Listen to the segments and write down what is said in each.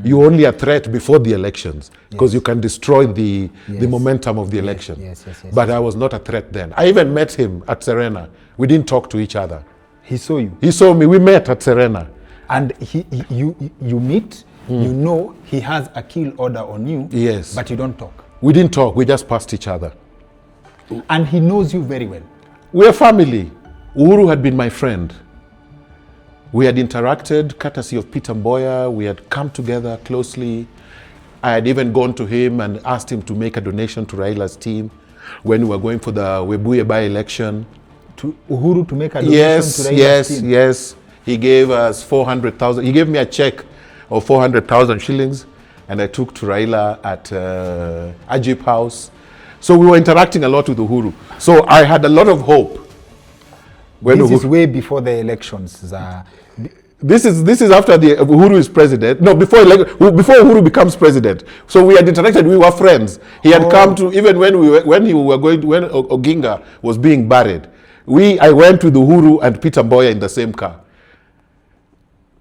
You're only a threat before the elections because you can destroy the momentum of the election. But I was not a threat then. I even met him at Serena. We didn't talk to each other. He saw you? He saw me. We met at Serena. And you meet, you know he has a kill order on you, yes, but you don't talk. We didn't talk. We just passed each other. And he knows you very well. We're family. Uhuru had been my friend. We had interacted, courtesy of Peter Mboya. We had come together closely. I had even gone to him and asked him to make a donation to Raila's team when we were going for the Webuye by-election. To Uhuru to make a donation to Raila's team? Yes. He gave us 400,000. He gave me a check of 400,000 shillings, and I took to Raila at Ajip House. So we were interacting a lot with Uhuru. So I had a lot of hope. This is way before the elections. This is after the Uhuru is president. No, before Uhuru becomes president. So we had interacted. We were friends. He had come to, even when Oginga was being buried. I went with Uhuru and Peter Mboya in the same car.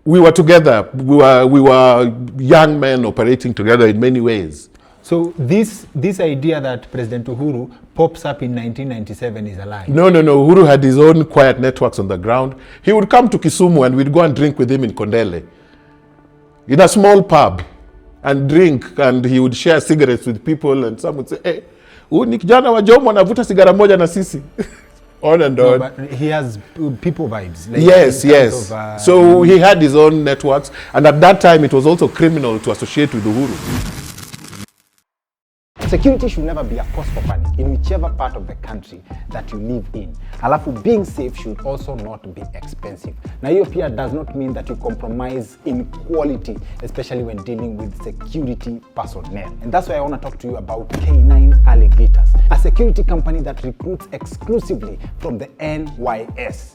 We were together. We were young men operating together in many ways. So this idea that President Uhuru pops up in 1997 is a lie? No. Uhuru had his own quiet networks on the ground. He would come to Kisumu and we'd go and drink with him in Kondele, in a small pub, and drink, and he would share cigarettes with people, and some would say, hey, ni kijana wa Jomo anavuta sigara moja na sisi. On and on. No, but he has people vibes. Like yes. So he had his own networks, and at that time it was also criminal to associate with Uhuru. Security should never be a cause for panic in whichever part of the country that you live in. Alafu, being safe should also not be expensive. Now, hiyo pia does not mean that you compromise in quality, especially when dealing with security personnel. And that's why I want to talk to you about K9 Alligators, a security company that recruits exclusively from the NYS.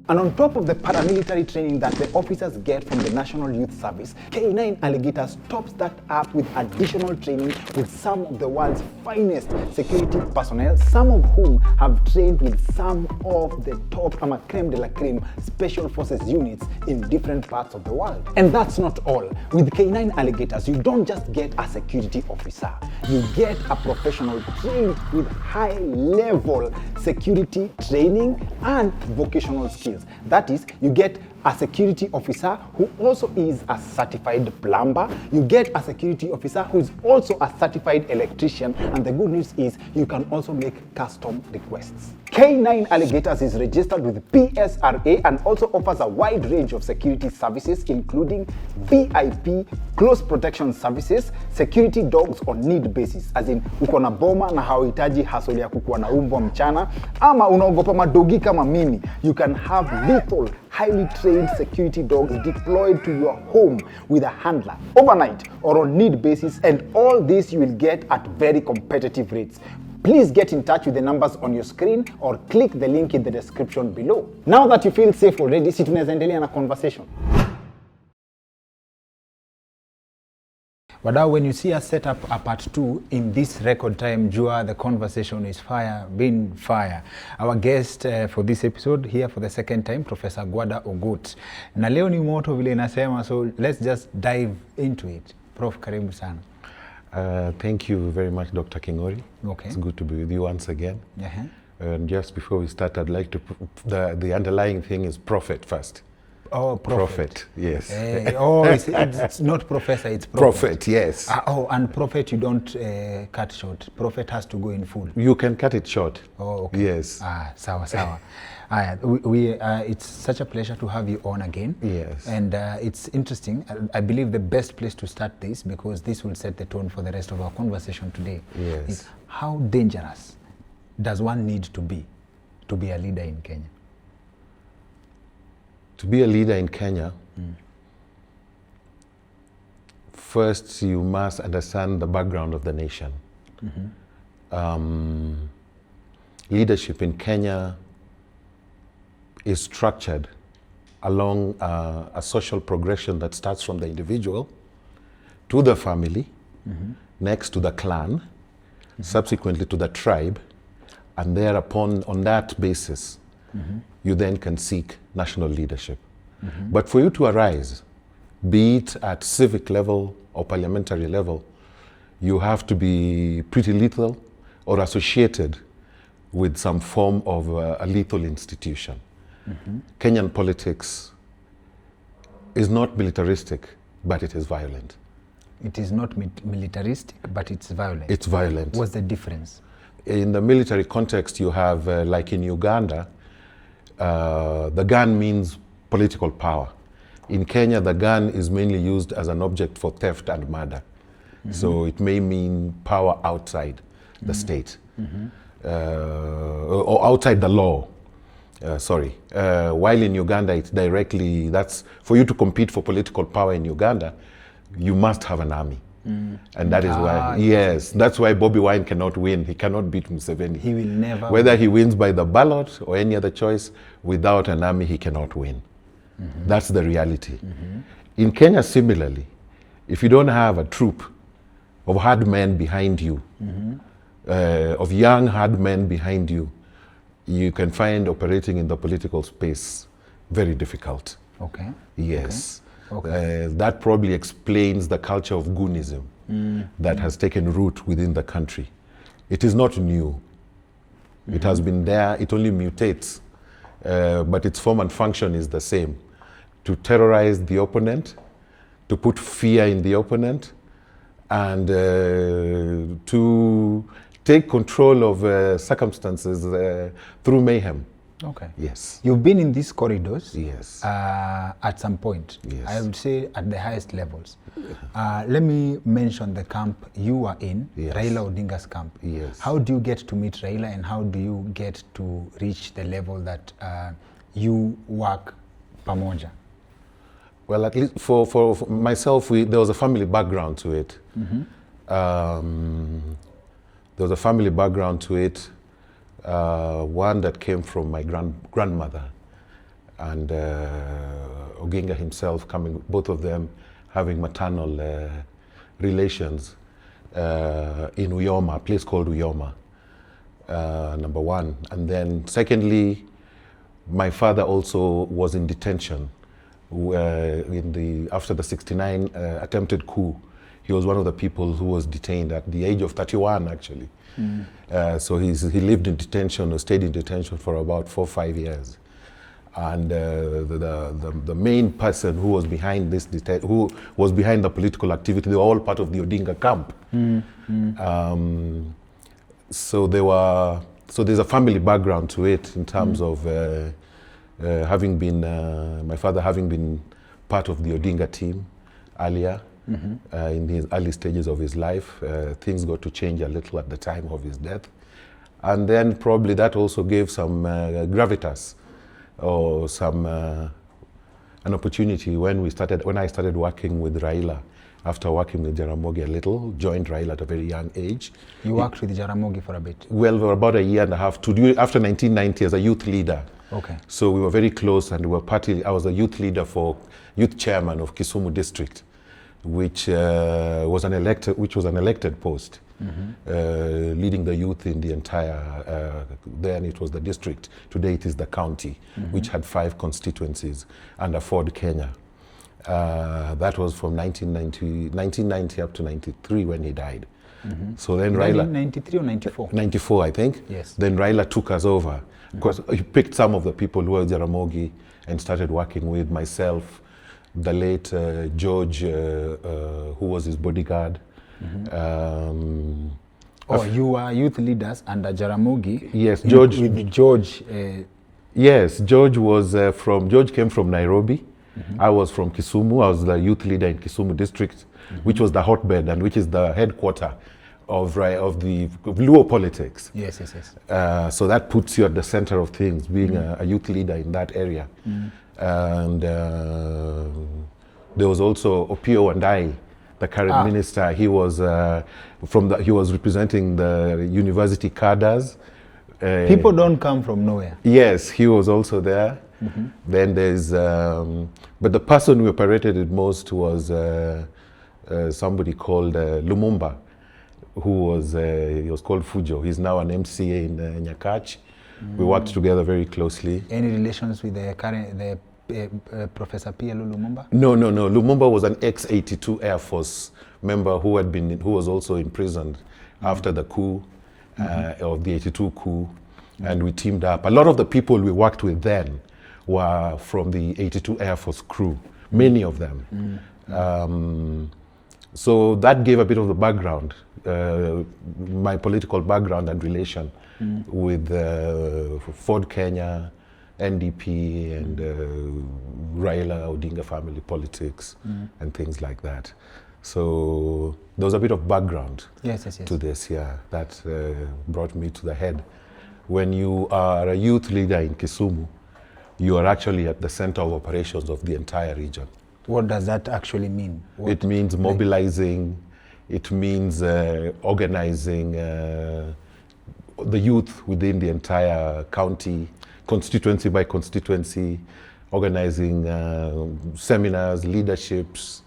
And on top of the paramilitary training that the officers get from the National Youth Service, K9 Alligators tops that up with additional training with some of the world's finest security personnel, some of whom have trained with some of the top creme de la creme special forces units in different parts of the world. And that's not all. With K9 Alligators, you don't just get a security officer. You get a professional trained with high-level security training and vocational skills. That is, you get a security officer who also is a certified plumber. You get a security officer who is also a certified electrician. And the good news is you can also make custom requests. K9 Alligators is registered with PSRA and also offers a wide range of security services, including VIP, close protection services, security dogs on need basis, as in uko na boma na hauhitaji hassle ya kukuwa na umbwa mchana, ama unaogopa madogi kama mimi, you can have lethal, highly trained security dogs deployed to your home with a handler, overnight or on need basis, and all this you will get at very competitive rates. Please get in touch with the numbers on your screen or click the link in the description below. Now that you feel safe already, si tunaweza endelea na conversation. But now when you see us set up a part 2 in this record time, Jua, the conversation is been fire. Our guest for this episode here for the second time, Professor Gwada Ogot. Na leo ni moto vile inasema, so let's just dive into it. Prof, karibu sana. Thank you very much, Dr. Kingori. Okay. It's good to be with you once again. Uh-huh. And just before we start, I'd like to the underlying thing is prophet first. Oh, prophet. Yes. It's not professor, it's prophet. Prophet, yes. And prophet you don't cut short. Prophet has to go in full. You can cut it short. Oh, okay. Yes. Sawa. It's such a pleasure to have you on again. Yes. And it's interesting. I believe the best place to start this, because this will set the tone for the rest of our conversation today, yes, is how dangerous does one need to be a leader in Kenya? To be a leader in Kenya, first you must understand the background of the nation. Mm-hmm. Leadership in Kenya is structured along a social progression that starts from the individual to the family, next to the clan, subsequently to the tribe, and thereupon, on that basis, you then can seek national leadership. But for you to arise, be it at civic level or parliamentary level, you have to be pretty lethal or associated with some form of a lethal institution. Kenyan politics is not militaristic, but it is violent. It is not militaristic, but it's violent. It's violent. What's the difference? In the military context, you have, like in Uganda, the gun means political power. In Kenya, the gun is mainly used as an object for theft and murder. So it may mean power outside the state, or outside the law. While in Uganda, it's directly, that's, for you to compete for political power in Uganda, you must have an army. And that is why, yes, that's why Bobi Wine cannot win. He cannot beat Museveni. He will never Whether he wins by the ballot or any other choice, without an army, he cannot win. That's the reality. In Kenya, similarly, if you don't have a troop of hard men behind you, of young hard men behind you, you can find operating in the political space very difficult. Okay. Yes. Okay. That probably explains the culture of goonism that has taken root within the country. It is not new. It has been there, it only mutates, but its form and function is the same. To terrorize the opponent, to put fear in the opponent, and to take control of circumstances through mayhem. Okay. Yes. You've been in these corridors. Yes. At some point. Yes. I would say at the highest levels. Let me mention the camp you are in, Yes. Raila Odinga's camp. Yes. How do you get to meet Raila, and how do you get to reach the level that you work pamoja? Well, at least for myself, there was a family background to it. There was a family background to it. One that came from my grandmother, and Odinga himself coming, both of them having maternal relations in Uyoma, a place called Uyoma, number one. And then secondly, my father also was in detention after the 69 attempted coup. He was one of the people who was detained at the age of 31, actually. So he lived in detention, or stayed in detention for about 4 or 5 years. And the main person who was behind this, who was behind the political activity, they were all part of the Odinga camp. So there's a family background to it in terms of having been, my father having been part of the Odinga team earlier. In his early stages of his life. Things got to change a little at the time of his death. And then probably that also gave some gravitas, or some an opportunity when I started working with Raila, after working with Jaramogi a little, joined Raila at a very young age. You worked with Jaramogi for a bit? Well, for about a year and a half, after 1990 as a youth leader. Okay. So we were very close, and I was a youth leader for youth chairman of Kisumu district, which was an elected post, leading the youth in the entire, then it was the district, today it is the county, which had 5 constituencies under Ford Kenya. That was from 1990 up to 93 when he died. So then Raila... 93 or 94? 94, I think. Yes. Then Raila took us over, because he picked some of the people who were Jaramogi and started working with myself, the late George, who was his bodyguard. You were youth leaders under Jaramogi? Yes, George. With George. Yes, George came from Nairobi. I was from Kisumu. I was the youth leader in Kisumu district, which was the hotbed and which is the headquarter of the Luo politics. Yes, yes, yes. So that puts you at the center of things, being a youth leader in that area. And there was also Opio and I, the current minister. He was he was representing the university cadres. People don't come from nowhere. Yes, he was also there. Then there's, but the person we operated it most was somebody called Lumumba, who was he was called Fujo. He's now an MCA in Nyakach. We worked together very closely. Any relations with the Professor P.L. Lumumba? No. Lumumba was an ex-82 Air Force member who was also imprisoned after the coup, of the 82 coup, and we teamed up. A lot of the people we worked with then were from the 82 Air Force crew, many of them. So that gave a bit of the background, my political background and relation with Ford Kenya, NDP, and Raila Odinga family politics and things like that. So there was a bit of background to this, that brought me to the head. When you are a youth leader in Kisumu, you are actually at the center of operations of the entire region. What does that actually mean? It means mobilizing, it means organizing the youth within the entire county, constituency by constituency, organizing seminars, leaderships.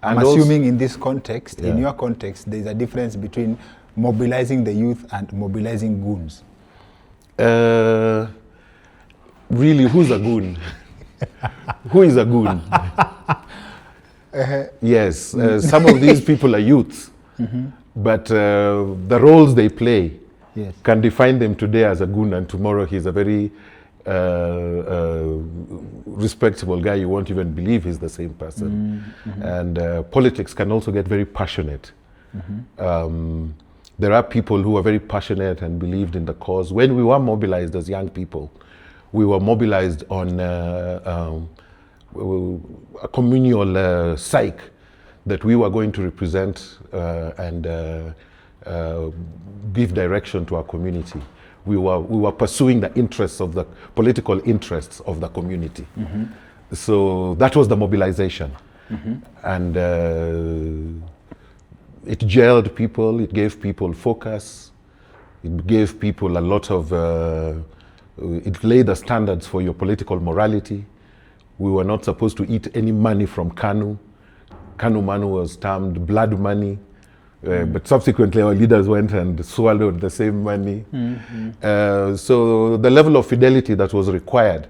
I'm assuming in this context, in your context, there's a difference between mobilizing the youth and mobilizing goons. Really, who's a goon? Who is a goon? Yes, some of these people are youths, but the roles they play can define them today as a goon, and tomorrow he's a very respectable guy. You won't even believe he's the same person. And politics can also get very passionate. There are people who are very passionate and believed in the cause. When we were mobilized as young people, we were mobilized on a communal psyche that we were going to represent and give direction to our community. We were pursuing the interests of the political interests of the community. So that was the mobilization. And it gelled people, it gave people focus, it gave people a lot of, it laid the standards for your political morality. We were not supposed to eat any money from KANU. KANU money was termed blood money. But subsequently our leaders went and swallowed the same money. So the level of fidelity that was required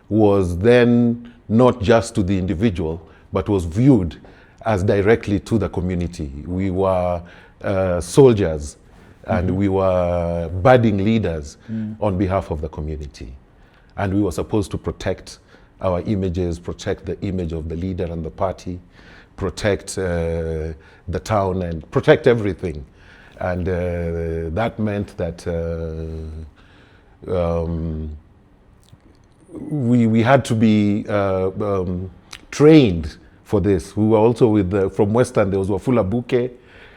was then not just to the individual, but was viewed as directly to the community. We were soldiers and we were budding leaders on behalf of the community. And we were supposed to protect our images, protect the image of the leader and the party, protect the town and protect everything. And that meant that we had to be trained for this. We were also with, from Western, there was Wafula Buke,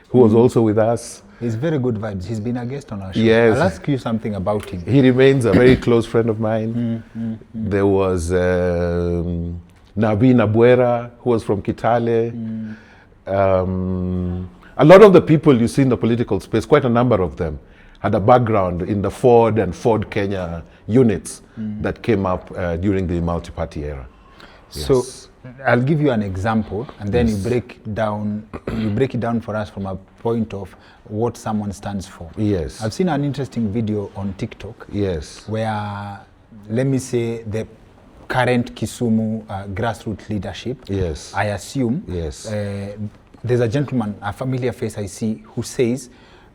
who was also with us. He's very good vibes. He's been a guest on our show. Yes. I'll ask you something about him. He remains a very close friend of mine. There was Nabi Nabuera, who was from Kitale. A lot of the people you see in the political space, quite a number of them, had a background in the Ford and Ford Kenya units that came up during the multi-party era. So I'll give you an example, and then you break it down for us from a point of what someone stands for. Yes. I've seen an interesting video on TikTok. Yes. Where, let me say, the current Kisumu grassroots leadership. Yes. I assume. Yes. There's a gentleman, a familiar face I see, who says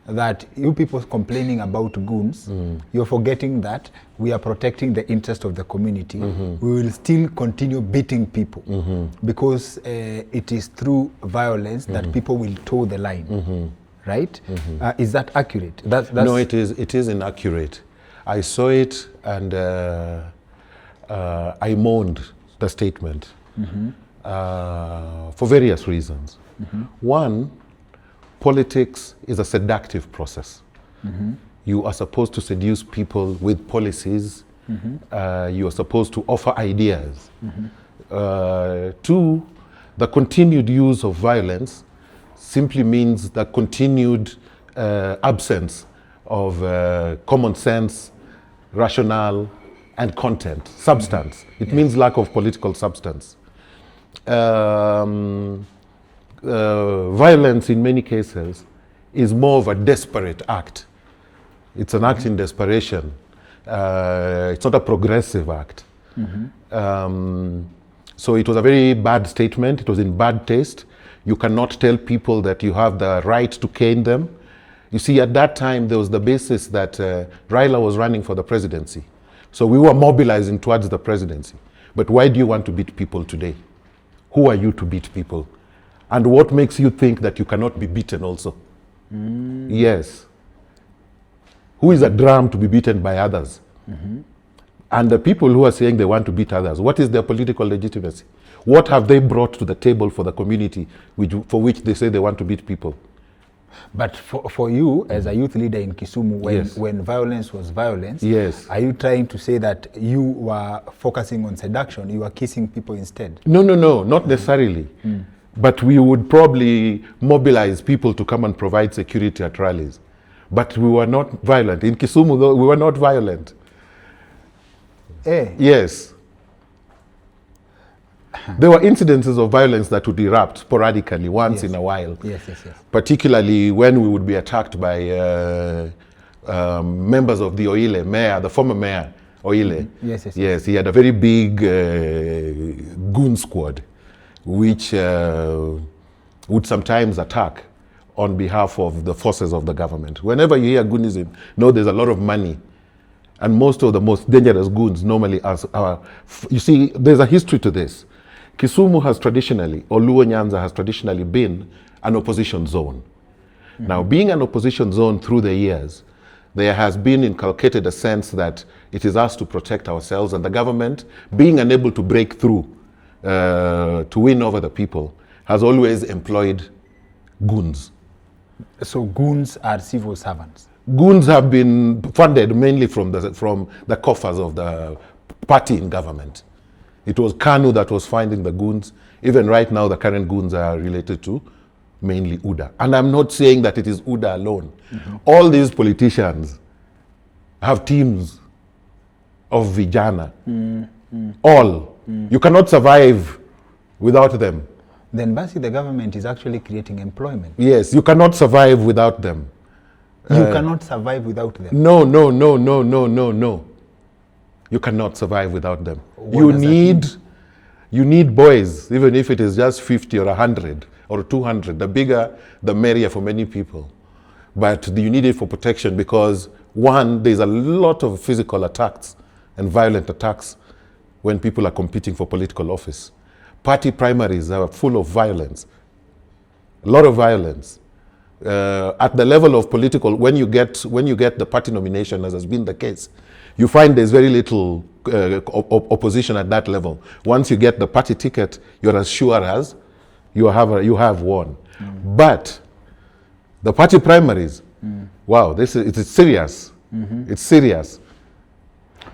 that you people complaining about goons, you're forgetting that we are protecting the interest of the community. We will still continue beating people because it is through violence that people will toe the line, right? Is that accurate? That's no, it is inaccurate. I saw it and I mourned the statement for various reasons. One, politics is a seductive process. You are supposed to seduce people with policies. You are supposed to offer ideas. Two, the continued use of violence simply means the continued absence of common sense, rationale, and content, substance. It means lack of political substance. Violence in many cases is more of a desperate act. It's an act in desperation. It's not a progressive act. So it was a very bad statement. It was in bad taste. You cannot tell people that you have the right to cane them. You see, at that time, there was the basis that Raila was running for the presidency. So we were mobilizing towards the presidency. But why do you want to beat people today? Who are you to beat people? And what makes you think that you cannot be beaten also? Yes. Who is a drum to be beaten by others? And the people who are saying they want to beat others, what is their political legitimacy? What have they brought to the table for the community for which they say they want to beat people? But for you, as a youth leader in Kisumu, when violence was violence, are you trying to say that you were focusing on seduction, you were kissing people instead? No, not necessarily. But we would probably mobilize people to come and provide security at rallies. But we were not violent. In Kisumu, though, we were not violent. Yes. There were incidences of violence that would erupt sporadically once in a while. Yes. Particularly when we would be attacked by members of the Oile mayor, the former mayor Oile. Yes, he had a very big goon squad, which would sometimes attack on behalf of the forces of the government. Whenever you hear Goonism, know there's a lot of money. And most of the most dangerous goons normally are, you see, there's a history to this. Kisumu has traditionally, or Luo Nyanza has traditionally been an opposition zone. Now, being an opposition zone through the years, there has been inculcated a sense that it is us to protect ourselves, and the government, being unable to break through to win over the people, has always employed goons. So goons are civil servants? Goons have been funded mainly from the coffers of the party in government. It was KANU that was finding the goons. Even right now, the current goons are related to mainly UDA. And I'm not saying that it is UDA alone. All these politicians have teams of vijana. All. You cannot survive without them. Then Basi, the government is actually creating employment. Yes, you cannot survive without them. You cannot survive without them? No. You cannot survive without them. You need boys, even if it is just 50 or 100 or 200. The bigger, the merrier for many people. But you need it for protection because, one, there's a lot of physical attacks and violent attacks when people are competing for political office. Party primaries are full of violence, a lot of violence. At the level of political, when you get the party nomination, as has been the case, you find there's very little opposition at that level. Once you get the party ticket, you're as sure as you have won. But the party primaries, wow, it's serious. It's serious.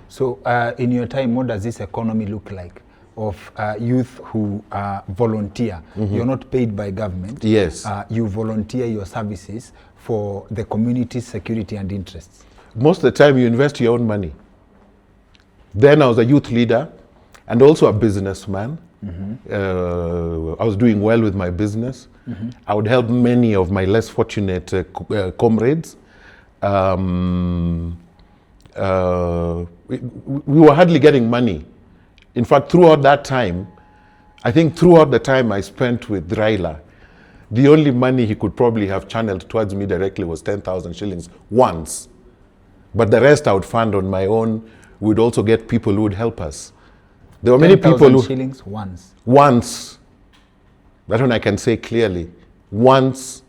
So in your time, what does this economy look like of youth who volunteer? You're not paid by government. Yes. You volunteer your services for the community's security and interests. Most of the time you invest your own money. Then I was a youth leader and also a businessman. I was doing well with my business. I would help many of my less fortunate comrades. We were hardly getting money. In fact, throughout that time, I think throughout the time I spent with Raila, the only money he could probably have channeled towards me directly was 10,000 shillings once. But the rest I would fund on my own. We'd also get people who would help us. There were many people who... 10,000 shillings once? Once. That one I can say clearly. Once.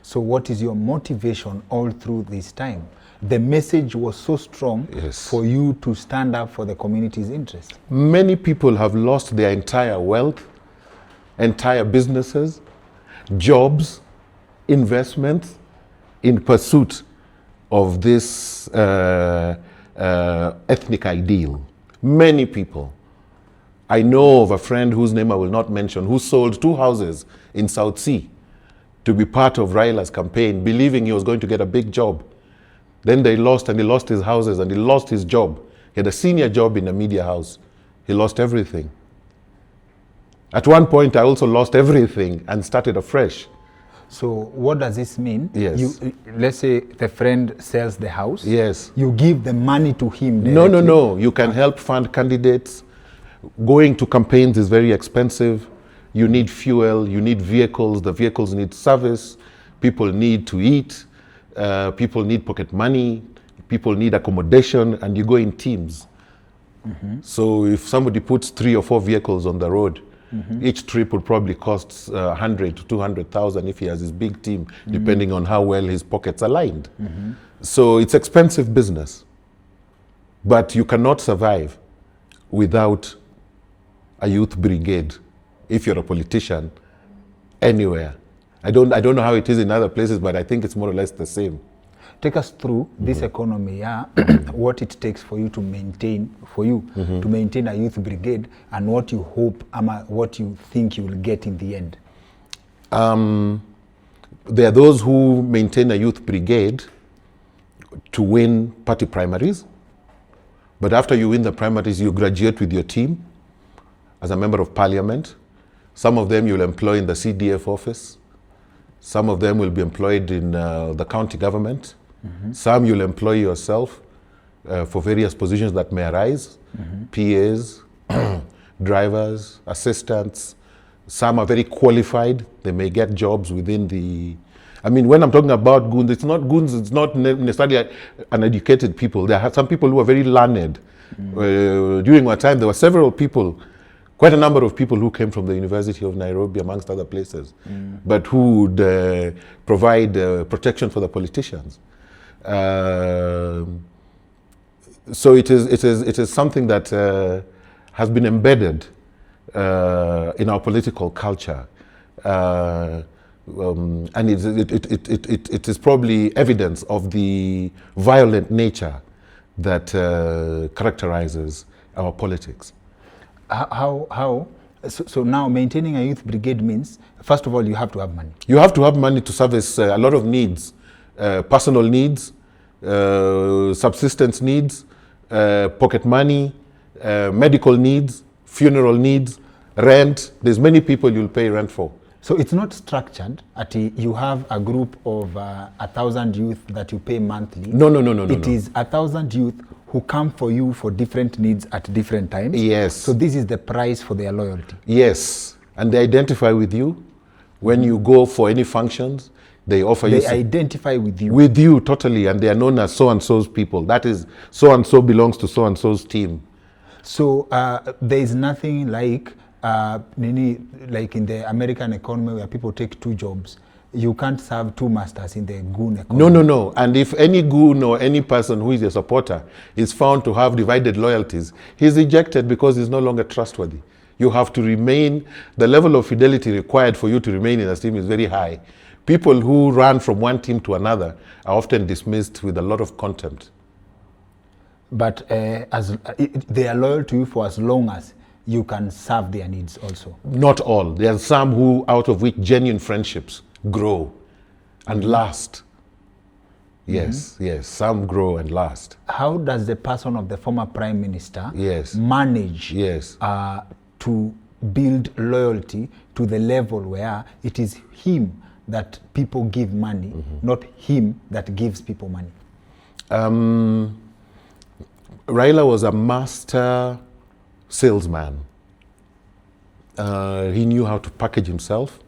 So what is your motivation all through this time? The message was so strong for you to stand up for the community's interest. Many people have lost their entire wealth, entire businesses, jobs, investments in pursuit of this ethnic ideal. Many people. I know of a friend whose name I will not mention, who sold 2 houses in South Sea to be part of Raila's campaign, believing he was going to get a big job. Then they lost, and he lost his houses, and he lost his job. He had a senior job in a media house. He lost everything. At one point, I also lost everything and started afresh. So what does this mean? Yes. Let's say the friend sells the house. Yes. You give the money to him directly. No, no, no. You can help fund candidates. Going to campaigns is very expensive. You need fuel, you need vehicles. The vehicles need service. People need to eat. People need pocket money. People need accommodation, and you go in teams. So if somebody puts 3 or 4 vehicles on the road, each trip would probably cost 100 to 200,000 if he has his big team, depending on how well his pockets are lined. So it's expensive business, but you cannot survive without a youth brigade if you're a politician anywhere. I don't know how it is in other places, but I think it's more or less the same. Take us through this economy, what it takes for you to maintain, to maintain a youth brigade, and what you hope, what you think you will get in the end. There are those who maintain a youth brigade to win party primaries, but after you win the primaries, you graduate with your team as a member of parliament. Some of them you'll employ in the CDF office. Some of them will be employed in the county government. Some you'll employ yourself for various positions that may arise, PAs, drivers, assistants. Some are very qualified. They may get jobs within the... I mean, when I'm talking about goons, it's not necessarily uneducated people. There are some people who are very learned. During my time, there were several people, quite a number of people who came from the University of Nairobi, amongst other places, but who would provide protection for the politicians. So it is something that has been embedded in our political culture, and it is probably evidence of the violent nature that characterizes our politics. So now maintaining a youth brigade means, first of all, you have to have money. You have to have money to service a lot of needs, personal needs, subsistence needs, pocket money, medical needs, funeral needs, rent. There's many people you'll pay rent for. So it's not structured at you have a group of 1,000 youth that you pay monthly. No. It is 1,000 youth who come for you for different needs at different times. Yes. So this is the price for their loyalty. Yes. And they identify with you. When you go for any functions, they offer you... They identify with you. With you, totally. And they are known as so-and-so's people. That is, so-and-so belongs to so-and-so's team. So there is nothing like in the American economy where people take 2 jobs. You can't serve 2 masters in the goon economy. No. And if any goon or any person who is a supporter is found to have divided loyalties, he's ejected because he's no longer trustworthy. You have to remain, the level of fidelity required for you to remain in a team is very high. People who run from one team to another are often dismissed with a lot of contempt. But they are loyal to you for as long as you can serve their needs also. Not all. There are some who, out of which genuine friendships grow and last. Yes, yes, some grow and last. How does the person of the former prime minister manage to build loyalty to the level where it is him that people give money, not him that gives people money? Raila was a master salesman. He knew how to package himself,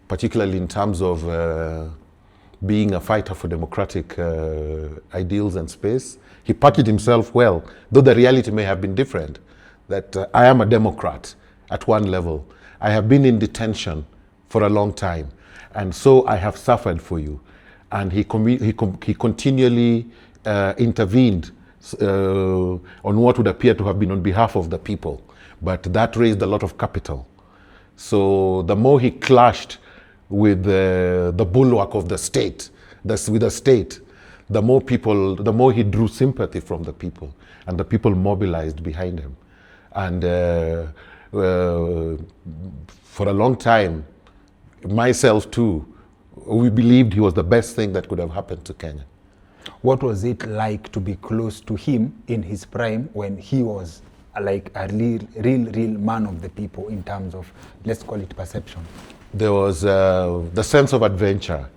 particularly in terms of being a fighter for democratic ideals and space. He packaged himself well, though the reality may have been different, that I am a Democrat at one level. I have been in detention for a long time, and so I have suffered for you. And he continually intervened on what would appear to have been on behalf of the people, but that raised a lot of capital. So the more he clashed with the bulwark of the state, with the state, the more he drew sympathy from the people, and the people mobilized behind him. And for a long time, myself too, we believed he was the best thing that could have happened to Kenya. What was it like to be close to him in his prime when he was like a real man of the people in terms of, let's call it perception? there was the sense of adventure.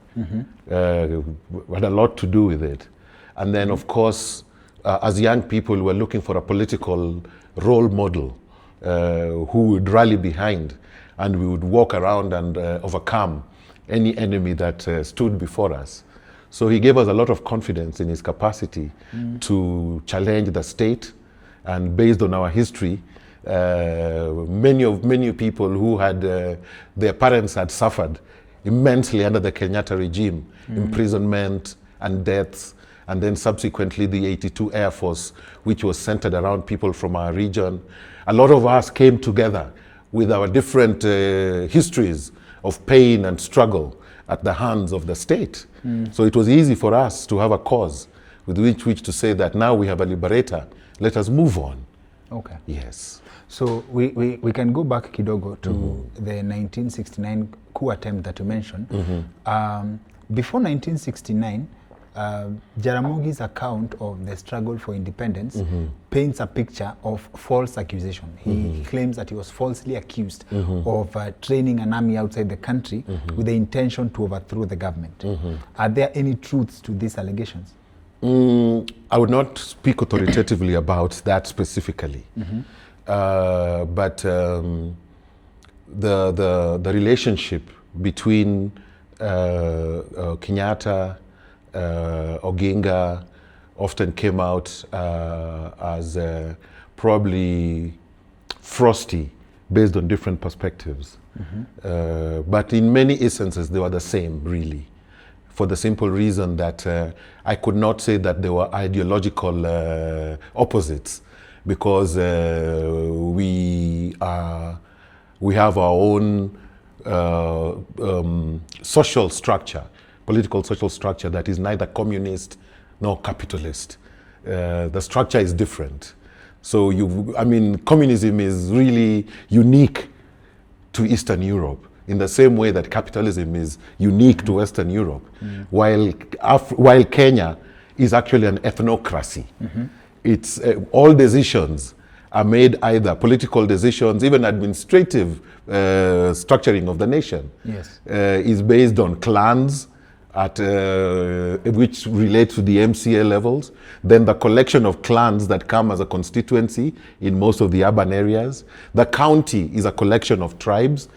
Had a lot to do with it. And then, of course, as young people, we were looking for a political role model who would rally behind, and we would walk around and overcome any enemy that stood before us. So he gave us a lot of confidence in his capacity to challenge the state, and based on our history, many people who had their parents had suffered immensely under the Kenyatta regime, imprisonment and deaths, and then subsequently the 82 Air Force, which was centered around people from our region. A lot of us came together with our different histories of pain and struggle at the hands of the state. So it was easy for us to have a cause with which to say that now we have a liberator, let us move on. Okay. Yes. So we can go back kidogo to the 1969 coup attempt that you mentioned. Before 1969, Jaramogi's account of the struggle for independence paints a picture of false accusation. He claims that he was falsely accused of training an army outside the country with the intention to overthrow the government. Are there any truths to these allegations? I would not speak authoritatively about that specifically. But the relationship between Kenyatta, Odinga often came out as probably frosty based on different perspectives. But in many instances, they were the same, really, for the simple reason that I could not say that they were ideological opposites, because we have our own social structure, political social structure that is neither communist nor capitalist. The structure is different. So communism is really unique to Eastern Europe in the same way that capitalism is unique to Western Europe, while Kenya is actually an ethnocracy. It's all decisions are made, either political decisions, even administrative structuring of the nation is based on clans which relate to the MCA levels, then the collection of clans that come as a constituency in most of the urban areas. The county is a collection of tribes.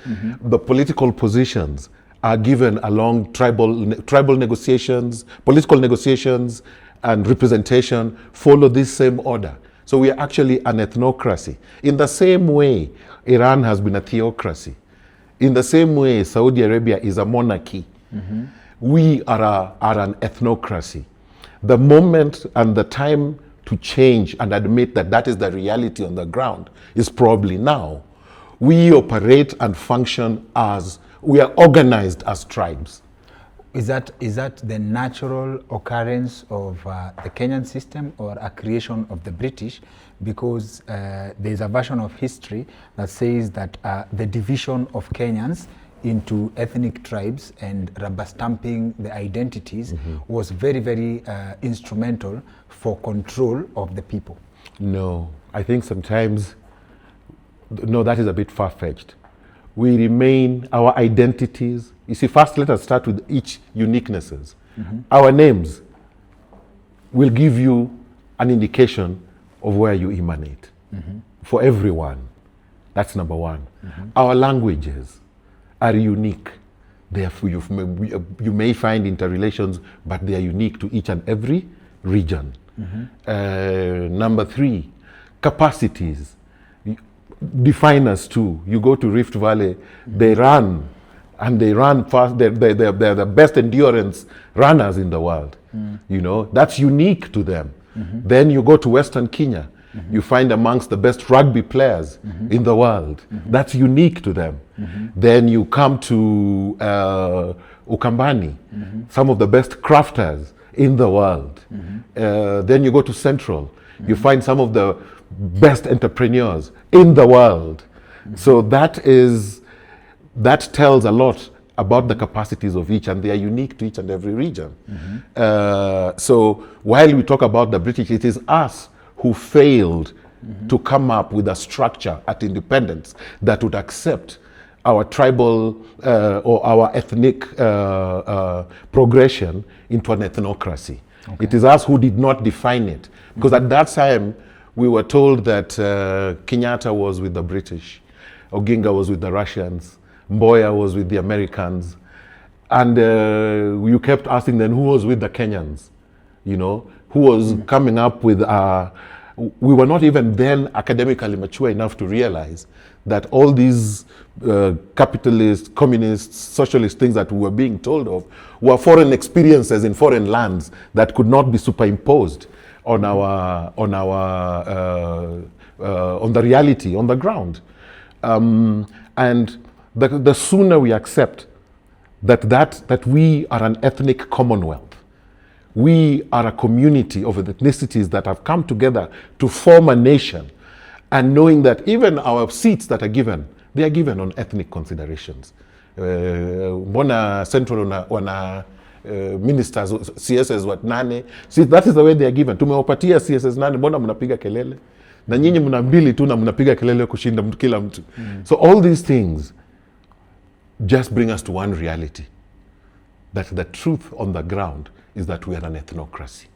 The political positions are given along tribal negotiations, political negotiations, and representation follow this same order. So we are actually an ethnocracy. In the same way, Iran has been a theocracy. In the same way, Saudi Arabia is a monarchy. We are an ethnocracy. The moment and the time to change and admit that that is the reality on the ground is probably now. We operate and function as, we are organized as tribes. Is that the natural occurrence of the Kenyan system, or a creation of the British? Because there's a version of history that says that the division of Kenyans into ethnic tribes and rubber stamping the identities was very, very instrumental for control of the people. No, I think sometimes, no, that is a bit far-fetched. We remain our identities. You see, first let us start with each uniquenesses. Our names will give you an indication of where you emanate for everyone. That's number one. Our languages are unique. Therefore, you may find interrelations, but they are unique to each and every region. Number three, capacities define us too. You go to Rift Valley, they run, and they run fast. They're the best endurance runners in the world. You know, that's unique to them. Then you go to Western Kenya, you find amongst the best rugby players in the world. That's unique to them. Then you come to Ukambani, some of the best crafters in the world. Then you go to Central, you find some of the best entrepreneurs in the world. So that tells a lot about the capacities of each, and they are unique to each and every region. So while we talk about the British, it is us who failed to come up with a structure at independence that would accept our tribal or our ethnic progression into an ethnocracy. Okay. It is us who did not define it. Because at that time, we were told that Kenyatta was with the British, Odinga was with the Russians, Mboya was with the Americans, and you kept asking then who was with the Kenyans, you know, who was coming up with, we were not even then academically mature enough to realize that all these capitalist, communist, socialist things that we were being told of were foreign experiences in foreign lands that could not be superimposed on on the reality on the ground. And the sooner we accept that we are an ethnic commonwealth, we are a community of ethnicities that have come together to form a nation, and knowing that even our seats that are given, they are given on ethnic considerations. Mbona Central wana ministers, CSS wat nane. See, that is the way they are given. Tumewapatia CSS nane, mbona mnapiga kelele? Na nyinyi mna mbili tu na mnapiga kelele kushinda kila mtu. So all these things just bring us to one reality. That the truth on the ground is that we are an ethnocracy.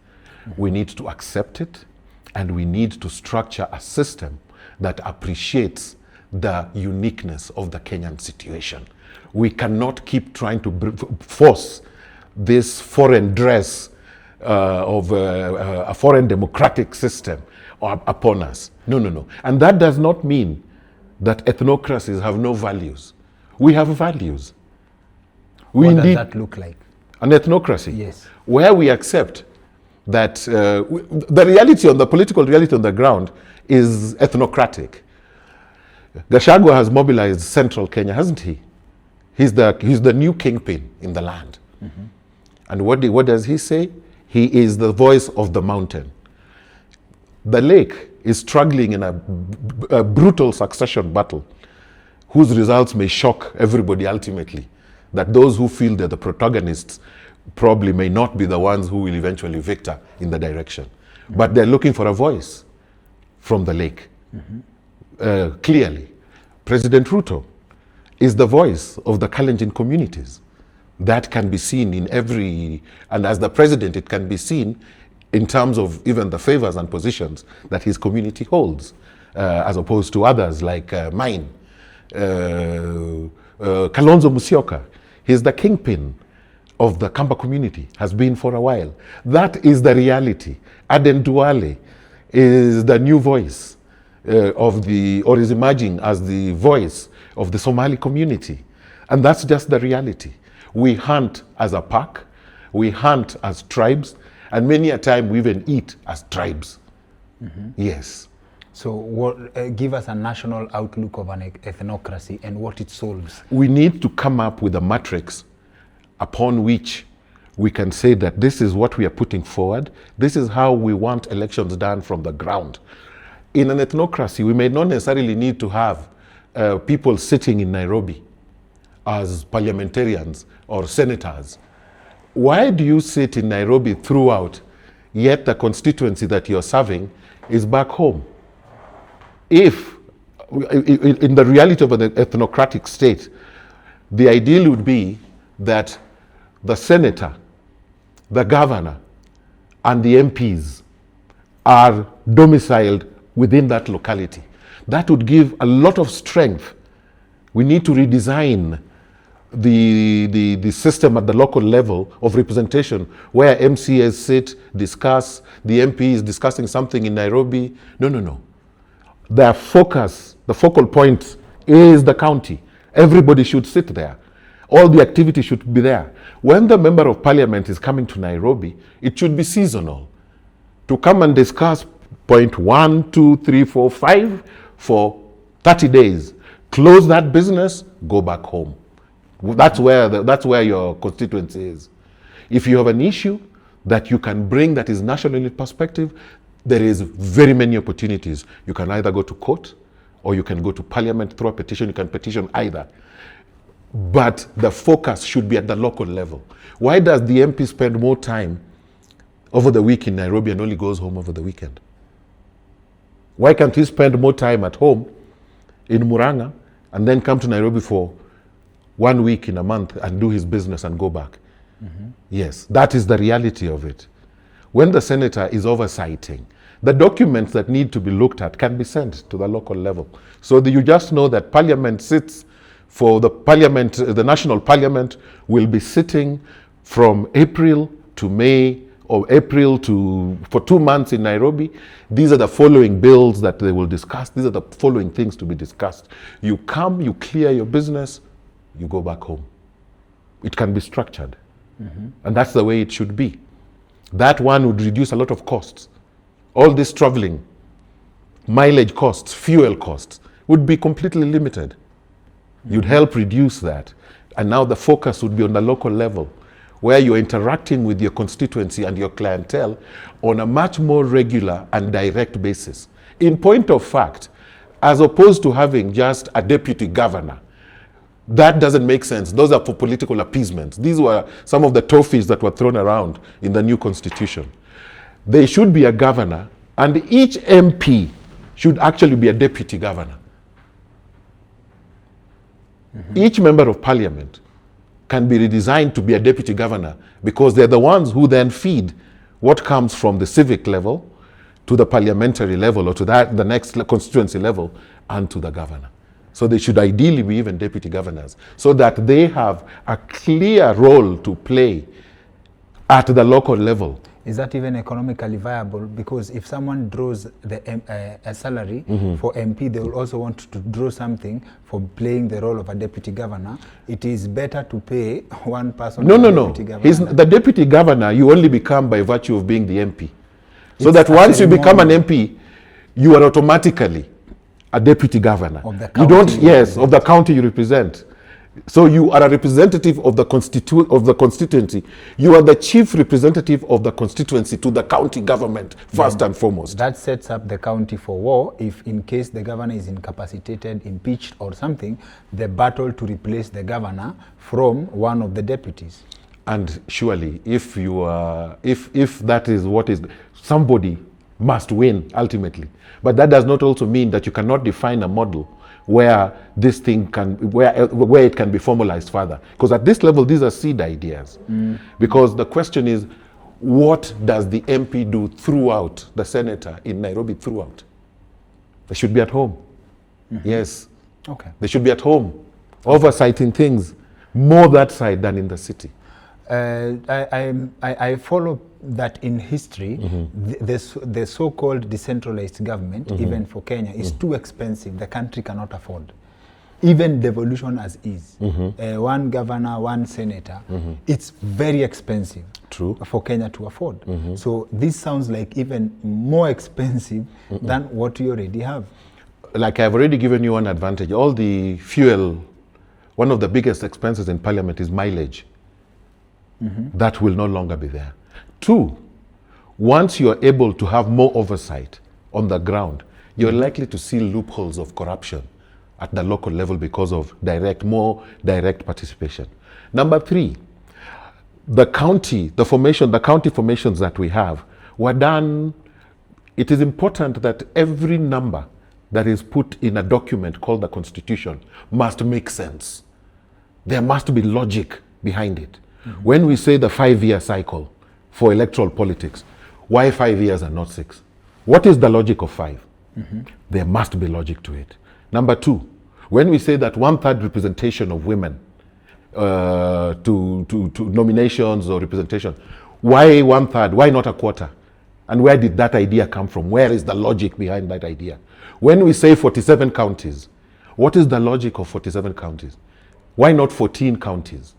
We need to accept it, and we need to structure a system that appreciates the uniqueness of the Kenyan situation. We cannot keep trying to force this foreign dress of a foreign democratic system upon us. No, no, no. And that does not mean that ethnocracies have no values. We have values. What does that look like? An ethnocracy. Yes. Where we accept that the reality on the political reality on the ground is ethnocratic. Gachagua has mobilized central Kenya, hasn't he? He's the new kingpin in the land. Mm-hmm. And what does he say? He is the voice of the mountain. The lake is struggling in a brutal succession battle whose results may shock everybody ultimately. That those who feel they're the protagonists probably may not be the ones who will eventually victor in the direction. Mm-hmm. But they're looking for a voice from the lake. Mm-hmm. Clearly, President Ruto is the voice of the Kalenjin communities. That can be seen in every, and as the president, it can be seen in terms of even the favors and positions that his community holds, as opposed to others like mine. Kalonzo Musyoka, he's the kingpin of the Kamba community, has been for a while. That is the reality. Aden Duale is the new voice or is emerging as the voice of the Somali community. And that's just the reality. We hunt as a pack, we hunt as tribes, and many a time we even eat as tribes. Mm-hmm. Yes. So give us a national outlook of an ethnocracy and what it solves. We need to come up with a matrix upon which we can say that this is what we are putting forward. This is how we want elections done from the ground. In an ethnocracy, we may not necessarily need to have people sitting in Nairobi as parliamentarians or senators. Why do you sit in Nairobi throughout, yet the constituency that you're serving is back home? If, in the reality of an ethnocratic state, the ideal would be that the senator, the governor, and the MPs are domiciled within that locality. That would give a lot of strength. We need to redesign the system at the local level of representation, where MCAs sit, discuss, the MP is discussing something in Nairobi. No, no, no. Their focus, the focal point is the county. Everybody should sit there. All the activity should be there. When the member of parliament is coming to Nairobi, it should be seasonal. To come and discuss point 1, 2, 3, 4, 5 for 30 days. Close that business, go back home. That's where your constituency is. If you have an issue that you can bring that is national in perspective, there is very many opportunities. You can either go to court or you can go to parliament through a petition. You can petition either. But the focus should be at the local level. Why does the MP spend more time over the week in Nairobi and only goes home over the weekend? Why can't he spend more time at home in Murang'a and then come to Nairobi for 1 week in a month and do his business and go back. Yes, that is the reality of it. When the senator is oversighting, the documents that need to be looked at can be sent to the local level. So that you just know that parliament sits for the parliament, the national parliament will be sitting from April to May or April to, for 2 months in Nairobi. These are the following bills that they will discuss. These are the following things to be discussed. You come, you clear your business, you go back home. It can be structured. And that's the way it should be. That one would reduce a lot of costs. All this traveling, mileage costs, fuel costs would be completely limited. You'd help reduce that. And now the focus would be on the local level, where you're interacting with your constituency and your clientele on a much more regular and direct basis. In point of fact, as opposed to having just a deputy governor, that doesn't make sense. Those are for political appeasements. These were some of the trophies that were thrown around in the new constitution. There should be a governor, and each MP should actually be a deputy governor. Each member of parliament can be redesigned to be a deputy governor, because they're the ones who then feed what comes from the civic level to the parliamentary level, or to the next constituency level, and to the governor. So they should ideally be even deputy governors, so that they have a clear role to play at the local level. Is that even economically viable? Because if someone draws a salary for MP, they will also want to draw something for playing the role of a deputy governor. It is better to pay one person. No. Deputy governor. The deputy governor, you only become by virtue of being the MP. So that once you become an MP, you are automatically a deputy governor. Of the county of the county you represent. So you are a representative of the constituency. You are the chief representative of the constituency to the county government, first and foremost. That sets up the county for war. If in case the governor is incapacitated, impeached or something, the battle to replace the governor from one of the deputies. And surely, if you are, if that is what is, somebody must win ultimately. But that does not also mean that you cannot define a model where this thing can, where it can be formalized further. Because at this level, these are seed ideas. Because the question is, what does the MP do throughout, the senator in Nairobi throughout? They should be at home. Yes. Okay. They should be at home, oversighting things, more that side than in the city. I follow that in history, the so-called decentralized government, even for Kenya, is too expensive. The country cannot afford. Even devolution as is. One governor, one senator, it's very expensive. True. For Kenya to afford. So this sounds like even more expensive than what you already have. Like I've already given you one advantage. All the fuel, one of the biggest expenses in parliament is mileage. That will no longer be there. 2, once you are able to have more oversight on the ground, you're likely to see loopholes of corruption at the local level because of more direct participation. Number 3, the county formations that we have were done. It is important that every number that is put in a document called the Constitution must make sense. There must be logic behind it. When we say the 5-year cycle for electoral politics, why 5 years and not 6? What is the logic of 5? There must be logic to it. Number 2, when we say that 1/3 representation of women to nominations or representation, why 1/3? Why not a quarter? And where did that idea come from? Where is the logic behind that idea? When we say 47 counties, what is the logic of 47 counties? Why not 14 counties?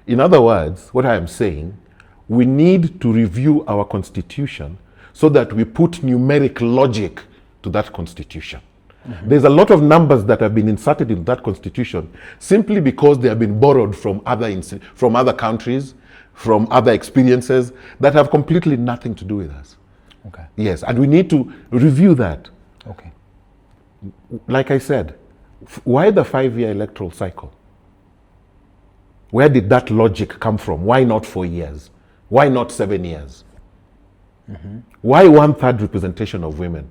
In other words, what I am saying, we need to review our constitution so that we put numeric logic to that constitution. There's a lot of numbers that have been inserted in that constitution simply because they have been borrowed from other countries, from other experiences that have completely nothing to do with us. Okay. Yes, and we need to review that. Okay. Like I said, why the 5-year electoral cycle? Where did that logic come from? Why not 4 years? Why not 7 years? Why 1/3 representation of women?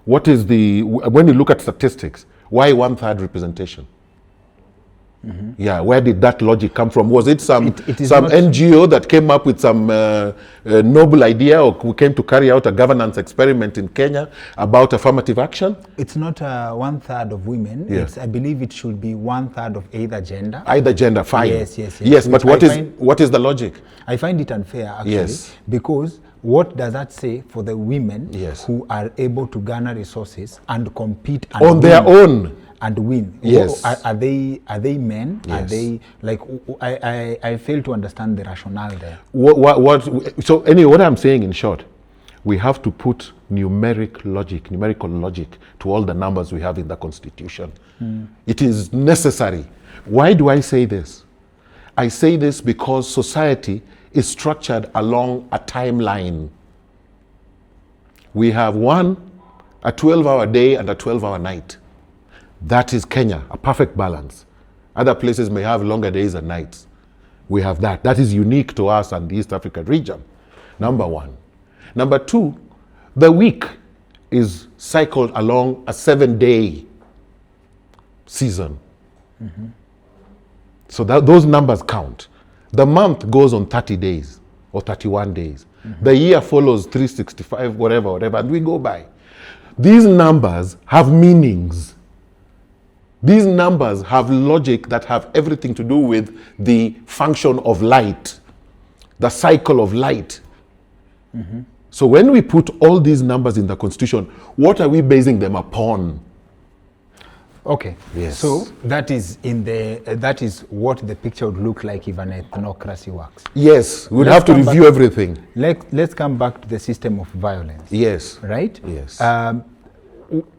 What is when you look at statistics, why 1/3 representation? Yeah, where did that logic come from? Was it some It is some not- NGO that came up with some noble idea, or who came to carry out a governance experiment in Kenya about affirmative action? It's not 1/3 of women. Yeah. I believe it should be 1/3 of either gender. Either gender, fine. Yes. Yes, but Which what is the logic? I find it unfair, actually, Yes. because what does that say for the women Yes. who are able to garner resources and compete and On their own. and win? Yes. Are they men? Are Yes. they like? I fail to understand the rationale there. So anyway, what I'm saying in short, we have to put numerical logic to all the numbers we have in the Constitution. It is necessary. Why do I say this? I say this because society is structured along a timeline. We have a 12-hour day and a 12-hour night. That is Kenya, a perfect balance. Other places may have longer days and nights. We have that. That is unique to us and the East African region, number one. Number two, the week is cycled along a 7-day season. So those numbers count. The month goes on 30 days or 31 days. The year follows 365, whatever, and we go by. These numbers have meanings. These numbers have logic that have everything to do with the function of light, the cycle of light. So when we put all these numbers in the Constitution, what are we basing them upon? Okay. Yes. So that is that is what the picture would look like if an ethnocracy works. Yes, we'd Let's have to come review back- everything. Let's come back to the system of violence. Yes. Right? Yes.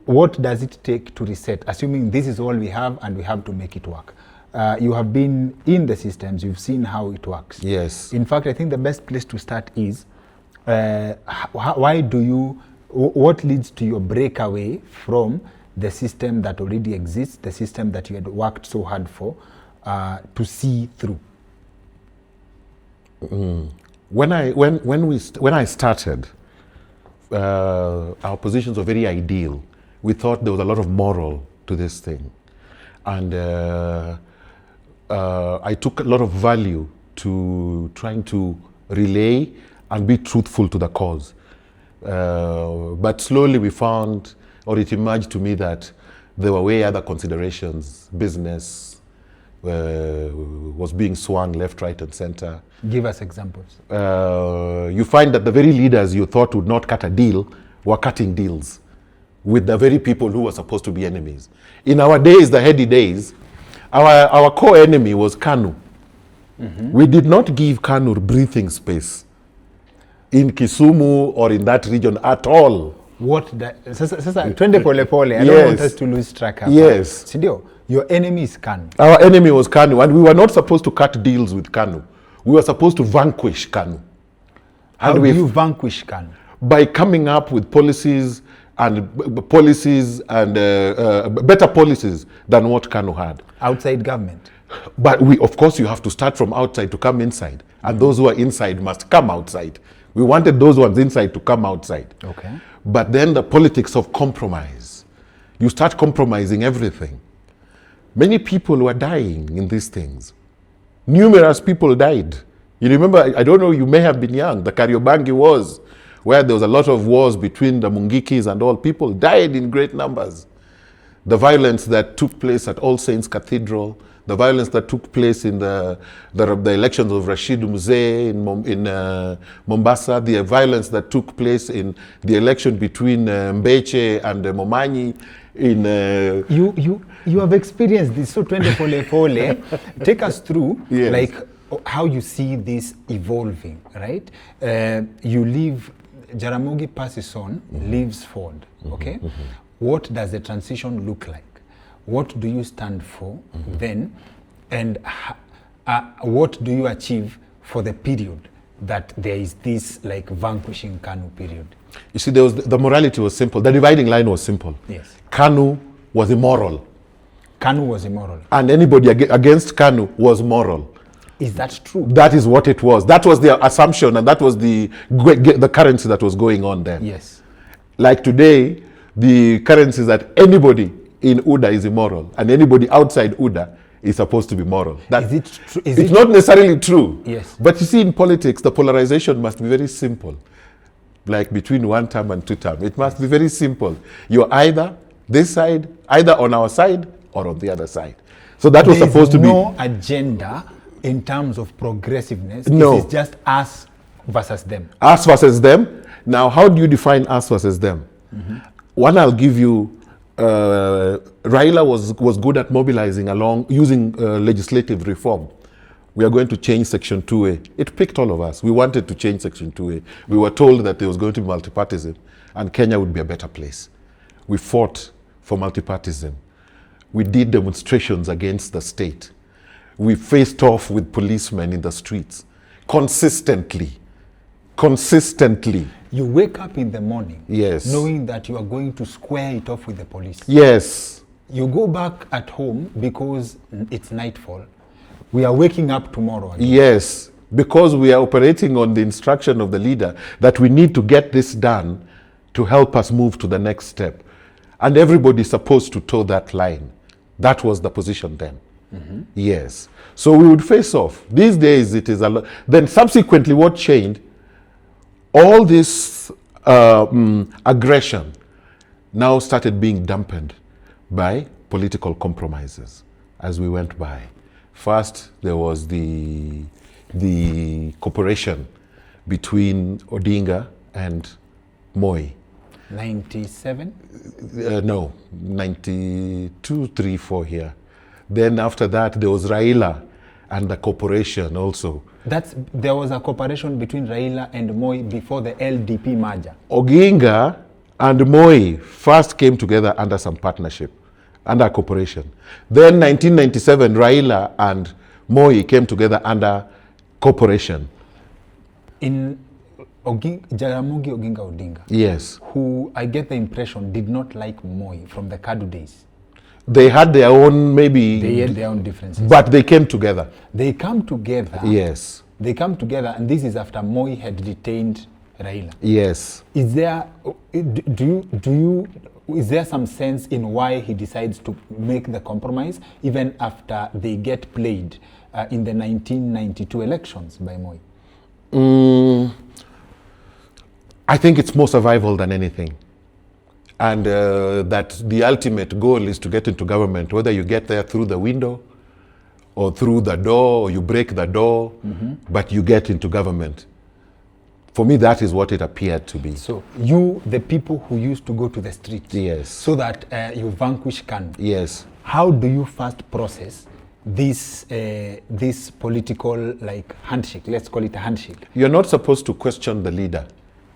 What does it take to reset, assuming this is all we have and we have to make it work? You have been in the systems, you've seen how it works. Yes. In fact, I think the best place to start is what leads to your breakaway from the system that already exists, the system that you had worked so hard for, to see through? When I started, our positions were very ideal. We thought there was a lot of moral to this thing, and I took a lot of value to trying to relay and be truthful to the cause. But slowly we found, or it emerged to me, that there were way other considerations. Business was being swung left, right, and center. Give us examples. You find that the very leaders you thought would not cut a deal were cutting deals with the very people who were supposed to be enemies. In our days, the heady days, our core enemy was KANU. We did not give KANU breathing space in Kisumu or in that region at all. Sasa twende pole pole. I don't Yes. want us to lose track. Yes. Sindio, your enemy is KANU. Our enemy was KANU, and we were not supposed to cut deals with KANU. We were supposed to vanquish KANU. How And do you vanquish KANU? by coming up with policies and better policies than what KANU had. Outside government. But of course, you have to start from outside to come inside, and those who are inside must come outside. We wanted those ones inside to come outside. Okay. But then the politics of compromise. You start compromising everything. Many people were dying in these things. Numerous people died. You remember, I don't know, you may have been young, the Kariobangi Wars, where there was a lot of wars between the Mungikis and all. People died in great numbers. The violence that took place at All Saints Cathedral, the violence that took place in the elections of Rashid Mzee in Mombasa, the violence that took place in the election between Mbeche and Momanyi in... You have experienced this, so twende pole pole. Take us through, Yes. like, how you see this evolving, right? You leave, Jaramogi passes on, leaves forward, okay? What does the transition look like? What do you stand for then? And what do you achieve for the period that there is this like vanquishing KANU period? You see, the morality was simple. The dividing line was simple. Yes. KANU was immoral. KANU was immoral. And anybody against KANU was moral. Is that true? That is what it was. That was the assumption, and that was the currency that was going on then. Yes. Like today, the currency is that anybody in UDA is immoral, and anybody outside UDA is supposed to be moral. That Is it true? it's not necessarily true. Yes. But you see, in politics, the polarization must be very simple. Like between 1 term and 2 term. It must be very simple. You're either this side, either on our side or on the other side. So that was supposed to be... no agenda in terms of progressiveness. No. This is just us versus them. Us versus them. Now, how do you define us versus them? One I'll give you, Raila was good at mobilizing along using legislative reform. We are going to change Section 2A. It picked all of us. We wanted to change Section 2A. We were told that there was going to be multipartism and Kenya would be a better place. We fought for multipartism. We did demonstrations against the state. We faced off with policemen in the streets consistently. Consistently. You wake up in the morning Yes. knowing that you are going to square it off with the police. Yes. You go back at home because it's nightfall. We are waking up tomorrow again. Yes. Because we are operating on the instruction of the leader that we need to get this done to help us move to the next step. And everybody is supposed to toe that line. That was the position then. Yes. So we would face off. These days it is a lot. Then subsequently what changed, all this aggression now started being dampened by political compromises as we went by. First, there was the cooperation between Odinga and Moi. 97? No, 92, 3, 4 here. Then after that, there was Raila and the cooperation also. There was a cooperation between Raila and Moi before the LDP merger. Oginga and Moi first came together under some partnership, under cooperation. Then 1997, Raila and Moi came together under cooperation. In Jaramogi Oginga Odinga, Yes. who I get the impression did not like Moi from the Kadu days. They had their own, maybe... They had their own differences. But they came together. They come together. Yes. They come together, and this is after Moi had detained Raila. Yes. Is there, is there some sense in why he decides to make the compromise, even after they get played in the 1992 elections by Moi? I think it's more survival than anything. And that the ultimate goal is to get into government, whether you get there through the window or through the door, or you break the door, but you get into government. For me, that is what it appeared to be. So you, the people who used to go to the streets, Yes. so that you vanquish Kanu. Yes. How do you first process this this political handshake? Let's call it a handshake. You're not supposed to question the leader.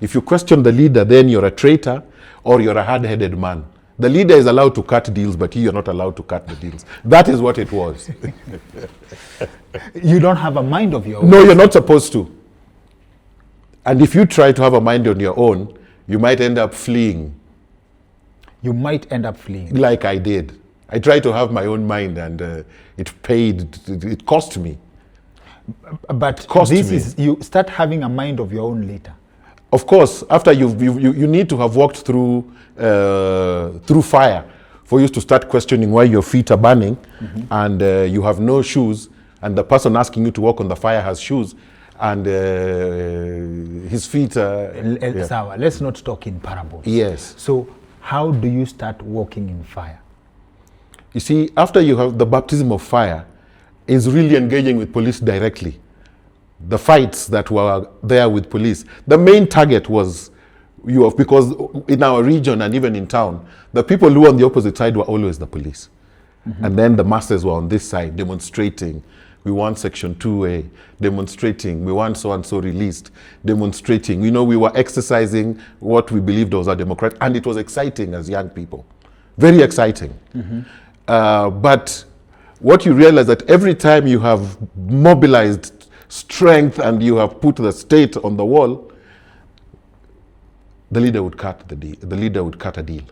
If you question the leader, then you're a traitor or you're a hard-headed man. The leader is allowed to cut deals, but you're not allowed to cut the deals. That is what it was. You don't have a mind of your own. No, you're not supposed to. And if you try to have a mind on your own, you might end up fleeing. You might end up fleeing. Like I did. I tried to have my own mind and it cost me. But you start having a mind of your own later. Of course, after you need to have walked through fire for you to start questioning why your feet are burning and you have no shoes and the person asking you to walk on the fire has shoes and his feet are... Sawa, let's not talk in parables. Yes. So how do you start walking in fire? You see, after you have the baptism of fire, is really engaging with police directly. The fights that were there with police, the main target was because in our region and even in town, the people who were on the opposite side were always the police. And then the masses were on this side demonstrating. We want Section 2A, demonstrating. We want so-and-so released, demonstrating. We were exercising what we believed was a democratic, and it was exciting as young people. Very exciting. But what you realize that every time you have mobilized strength and you have put the state on the wall, the leader would cut the deal. The leader would cut a deal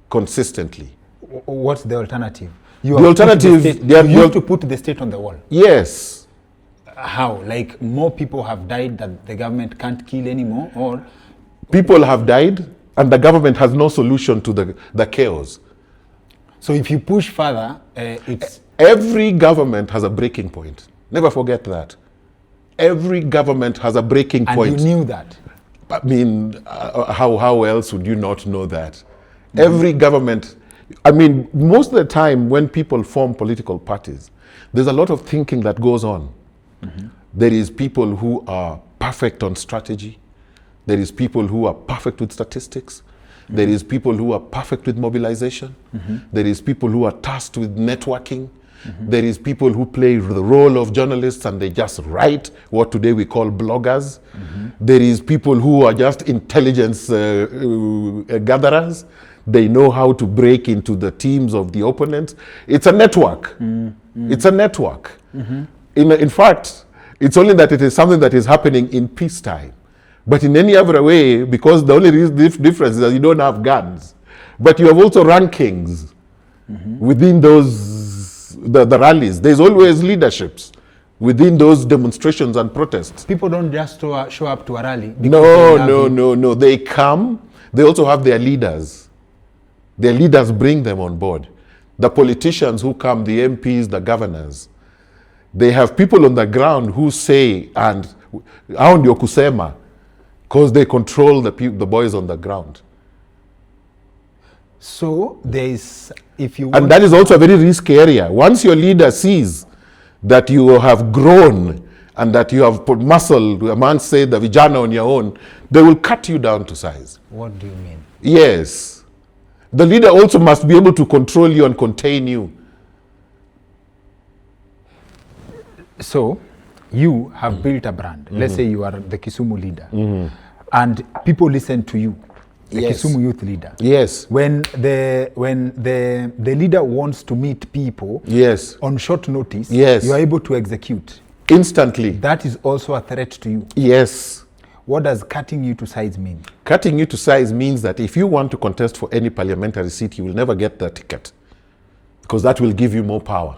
consistently. What's the alternative? The alternative, you used to put the state on the wall. Yes. How? Like more people have died that the government can't kill anymore, or people have died and the government has no solution to the chaos. So if you push further, it's Every government has a breaking point. Never forget that. Every government has a breaking point. And you knew that? I mean, how else would you not know that? Every government, I mean, most of the time when people form political parties, there's a lot of thinking that goes on. There is people who are perfect on strategy. There is people who are perfect with statistics. There is people who are perfect with mobilization. There is people who are tasked with networking. There is people who play the role of journalists and they just write what today we call bloggers. There is people who are just intelligence gatherers. They know how to break into the teams of the opponents. It's a network. It's a network. In fact, it's only that it is something that is happening in peacetime. But in any other way, because the only difference is that you don't have guns, but you have also rankings within those the rallies. There's always leaderships within those demonstrations and protests. People don't just show up to a rally. No. They come. They also have their leaders. Their leaders bring them on board. The politicians who come, the MPs, the governors, they have people on the ground who say, and hao ndio kusema, because they control the boys on the ground. So there is, if you and that is also a very risky area. Once your leader sees that you have grown and that you have put muscle, amongst say the vijana on your own, they will cut you down to size. What do you mean? Yes. The leader also must be able to control you and contain you. So you have built a brand. Let's say you are the Kisumu leader and people listen to you. The Kisumu youth leader. Yes. When the leader wants to meet people on short notice, you are able to execute instantly. That is also a threat to you. Yes. What does cutting you to size mean? Cutting you to size means that if you want to contest for any parliamentary seat, you will never get the ticket because that will give you more power.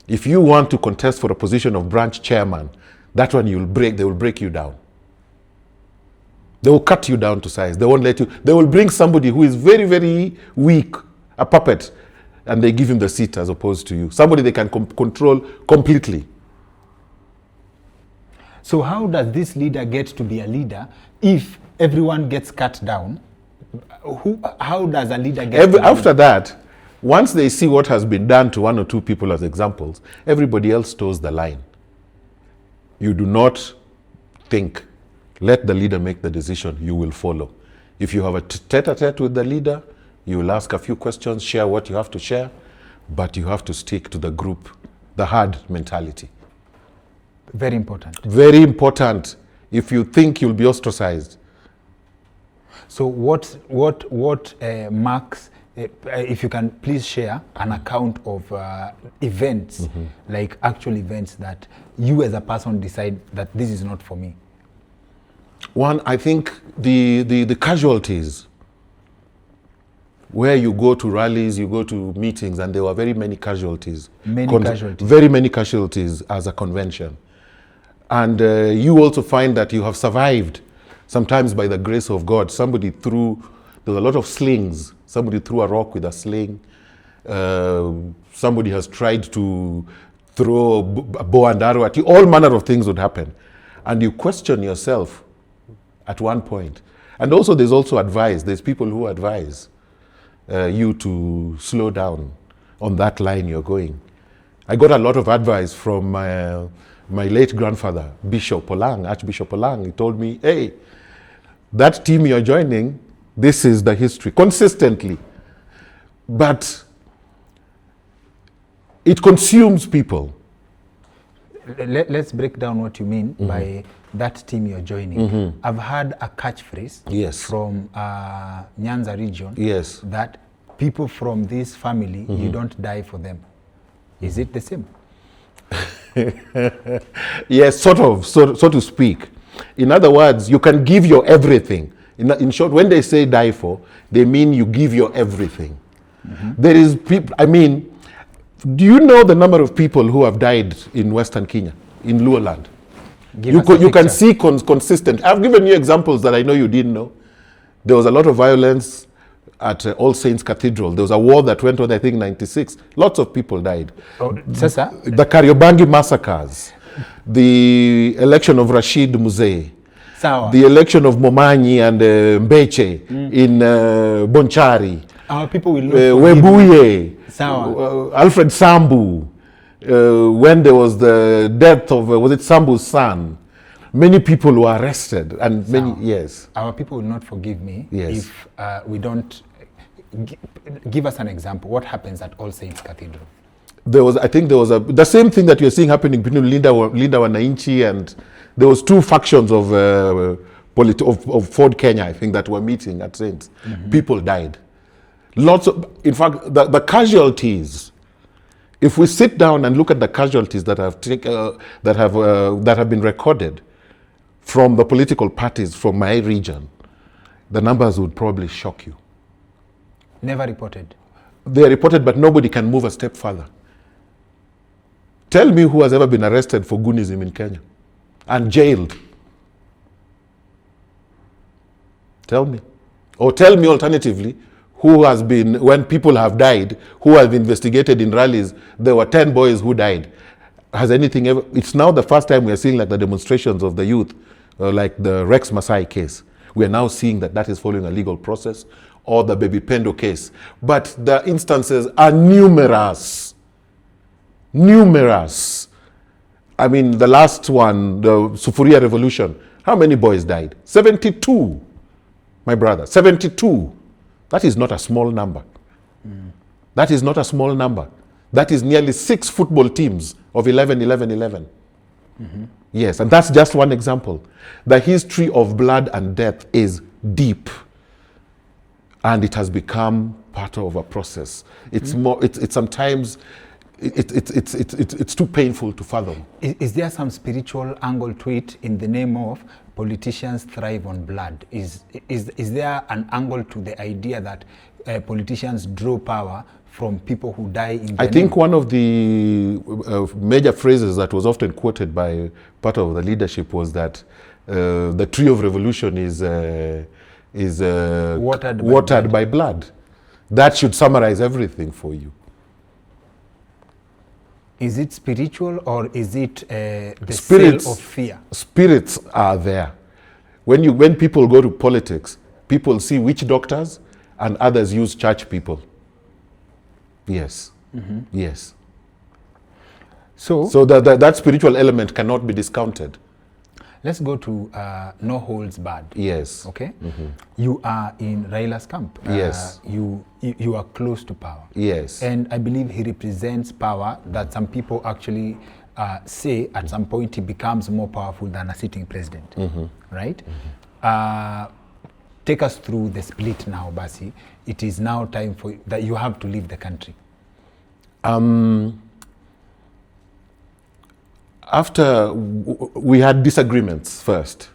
If you want to contest for a position of branch chairman, that one they will break you down. They will cut you down to size. They won't let you. They will bring somebody who is very, very weak, a puppet, and they give him the seat as opposed to you. Somebody they can control completely. So how does this leader get to be a leader if everyone gets cut down? How does a leader get after that, once they see what has been done to one or two people as examples, everybody else toes the line. You do not think. Let the leader make the decision, you will follow. If you have a tete-a-tete with the leader, you will ask a few questions, share what you have to share, but you have to stick to the group, the herd mentality. Very important. Very important. If you think you'll be ostracized. So what marks, if you can please share an account of events, like actual events that you as a person decide that this is not for me? One, I think the casualties, where you go to rallies, you go to meetings, and there were very many casualties. Very many casualties as a convention. And you also find that you have survived, sometimes by the grace of God. Somebody threw, there were a lot of slings. Somebody threw a rock with a sling. Somebody has tried to throw a bow and arrow at you. All manner of things would happen. And you question yourself at one point. And also there's also advice. There's people who advise you to slow down on that line you're going. I got a lot of advice from my late grandfather, Archbishop Olang. He told me, hey, that team you're joining, this is the history, consistently. But it consumes people. Let's break down what you mean by that team you're joining. I've heard a catchphrase from Nyanza region that people from this family, you don't die for them. Is it the same? Yes, sort of, so to speak. In other words, you can give your everything. In short, when they say die for, they mean you give your everything. There is people, I mean, do you know the number of people who have died in Western Kenya, in Luo land? You can see consistent. I've given you examples that I know you didn't know. There was a lot of violence at All Saints Cathedral. There was a war that went on, I think, 96. Lots of people died. Sasa? The Kariobangi massacres, the election of Rashid Muzee, Sawa. the election of Momanyi and Mbeche in Bonchari, Our people will not forgive me. Webuye, Sawa. Alfred Sambu, when there was the death of, was it Sambu's son? Many people were arrested and many, yes. Our people will not forgive me Yes. if we don't give us an example. What happens at All Saints Cathedral? I think there was the same thing that you're seeing happening between Linda Wananchi, and there was two factions of Ford Kenya, I think, that were meeting at Saints. People died. Lots of, in fact, the casualties. If we sit down and look at the casualties that have been recorded from the political parties from my region, the numbers would probably shock you. Never reported. They are reported, but nobody can move a step further. Tell me who has ever been arrested for Goonism in Kenya and jailed. Tell me. Or tell me alternatively, who has been, when people have died, who have investigated in rallies, there were 10 boys who died. Has anything ever, it's now the first time we are seeing like the demonstrations of the youth, like the Rex Masai case. We are now seeing that is following a legal process, or the Baby Pendo case. But the instances are numerous. Numerous. I mean, the last one, the Sufuria Revolution, how many boys died? 72, my brother, 72. That is not a small number. That is not a small number. That is nearly 6 football teams of 11, 11, 11. Yes, and that's just one example. The history of blood and death is deep, and it has become part of a process. It's more. It's sometimes it's too painful to fathom. Is there some spiritual angle to it in the name of politicians thrive on blood? Is there an angle to the idea that politicians draw power from people who die in I think one of the major phrases that was often quoted by part of the leadership was that the tree of revolution is watered by blood. That should summarize everything for you. Is it spiritual, or is it the Spirits, cell of fear? Spirits are there. When people go to politics, people see witch doctors and others use church people. Yes. Yes. So that spiritual element cannot be discounted. Let's go to no holds barred. Yes. Okay. You are in Raila's camp. Yes. You are close to power. Yes. And I believe he represents power that some people actually say at some point he becomes more powerful than a sitting president. Right? Take us through the split now, Basi. It is now time for that you have to leave the country. After we had disagreements first,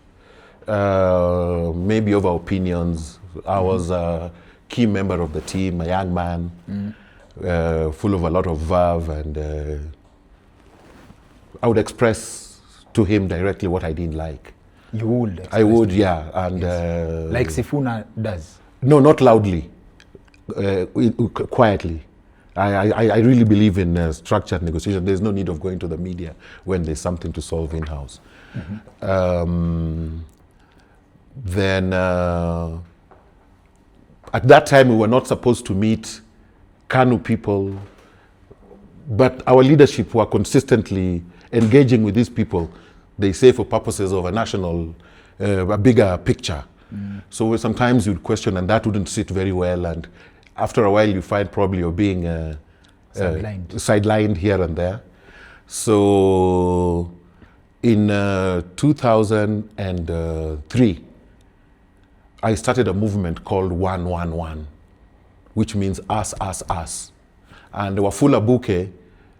maybe over opinions. I was a key member of the team, a young man, full of a lot of verve, and I would express to him directly what I didn't like. You would? I would, yeah. And yes. Like Sifuna does? No, not loudly, quietly. I really believe in structured negotiation. There's no need of going to the media when there's something to solve in-house. Then, at that time, we were not supposed to meet KANU people, but our leadership were consistently engaging with these people, they say for purposes of a national, a bigger picture. So sometimes you'd question, and that wouldn't sit very well, and after a while you find probably you're being sidelined here and there. So in 2003, I started a movement called 111, which means us, us, us. And Wafula Buke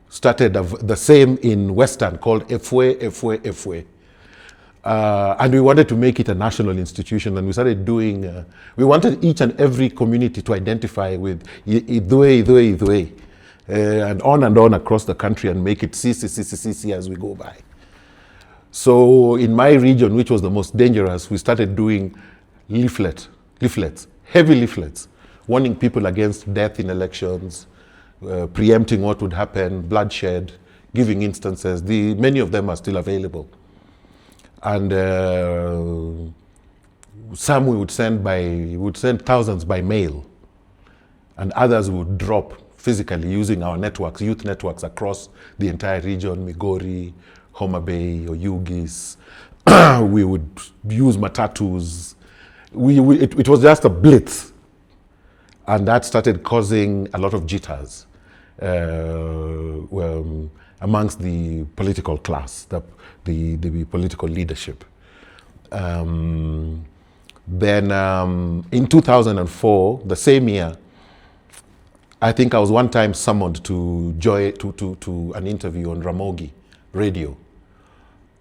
started the same in Western called Efwe, Efwe, Efwe. And we wanted to make it a national institution, and we started doing, we wanted each and every community to identify with Idwe, Idwe, Idwe, and on across the country, and make it CC as we go by. So in my region, which was the most dangerous, we started doing leaflets, heavy leaflets, warning people against death in elections, preempting what would happen, bloodshed, giving instances. Many of them are still available. And some we would send thousands by mail, and others would drop physically using our networks, youth networks across the entire region, Migori, Homa Bay, Oyugis. We would use matatus. It was just a blitz. And that started causing a lot of jitters amongst the political class, the political leadership. Then in 2004, the same year, I think I was one time summoned to an interview on Ramogi radio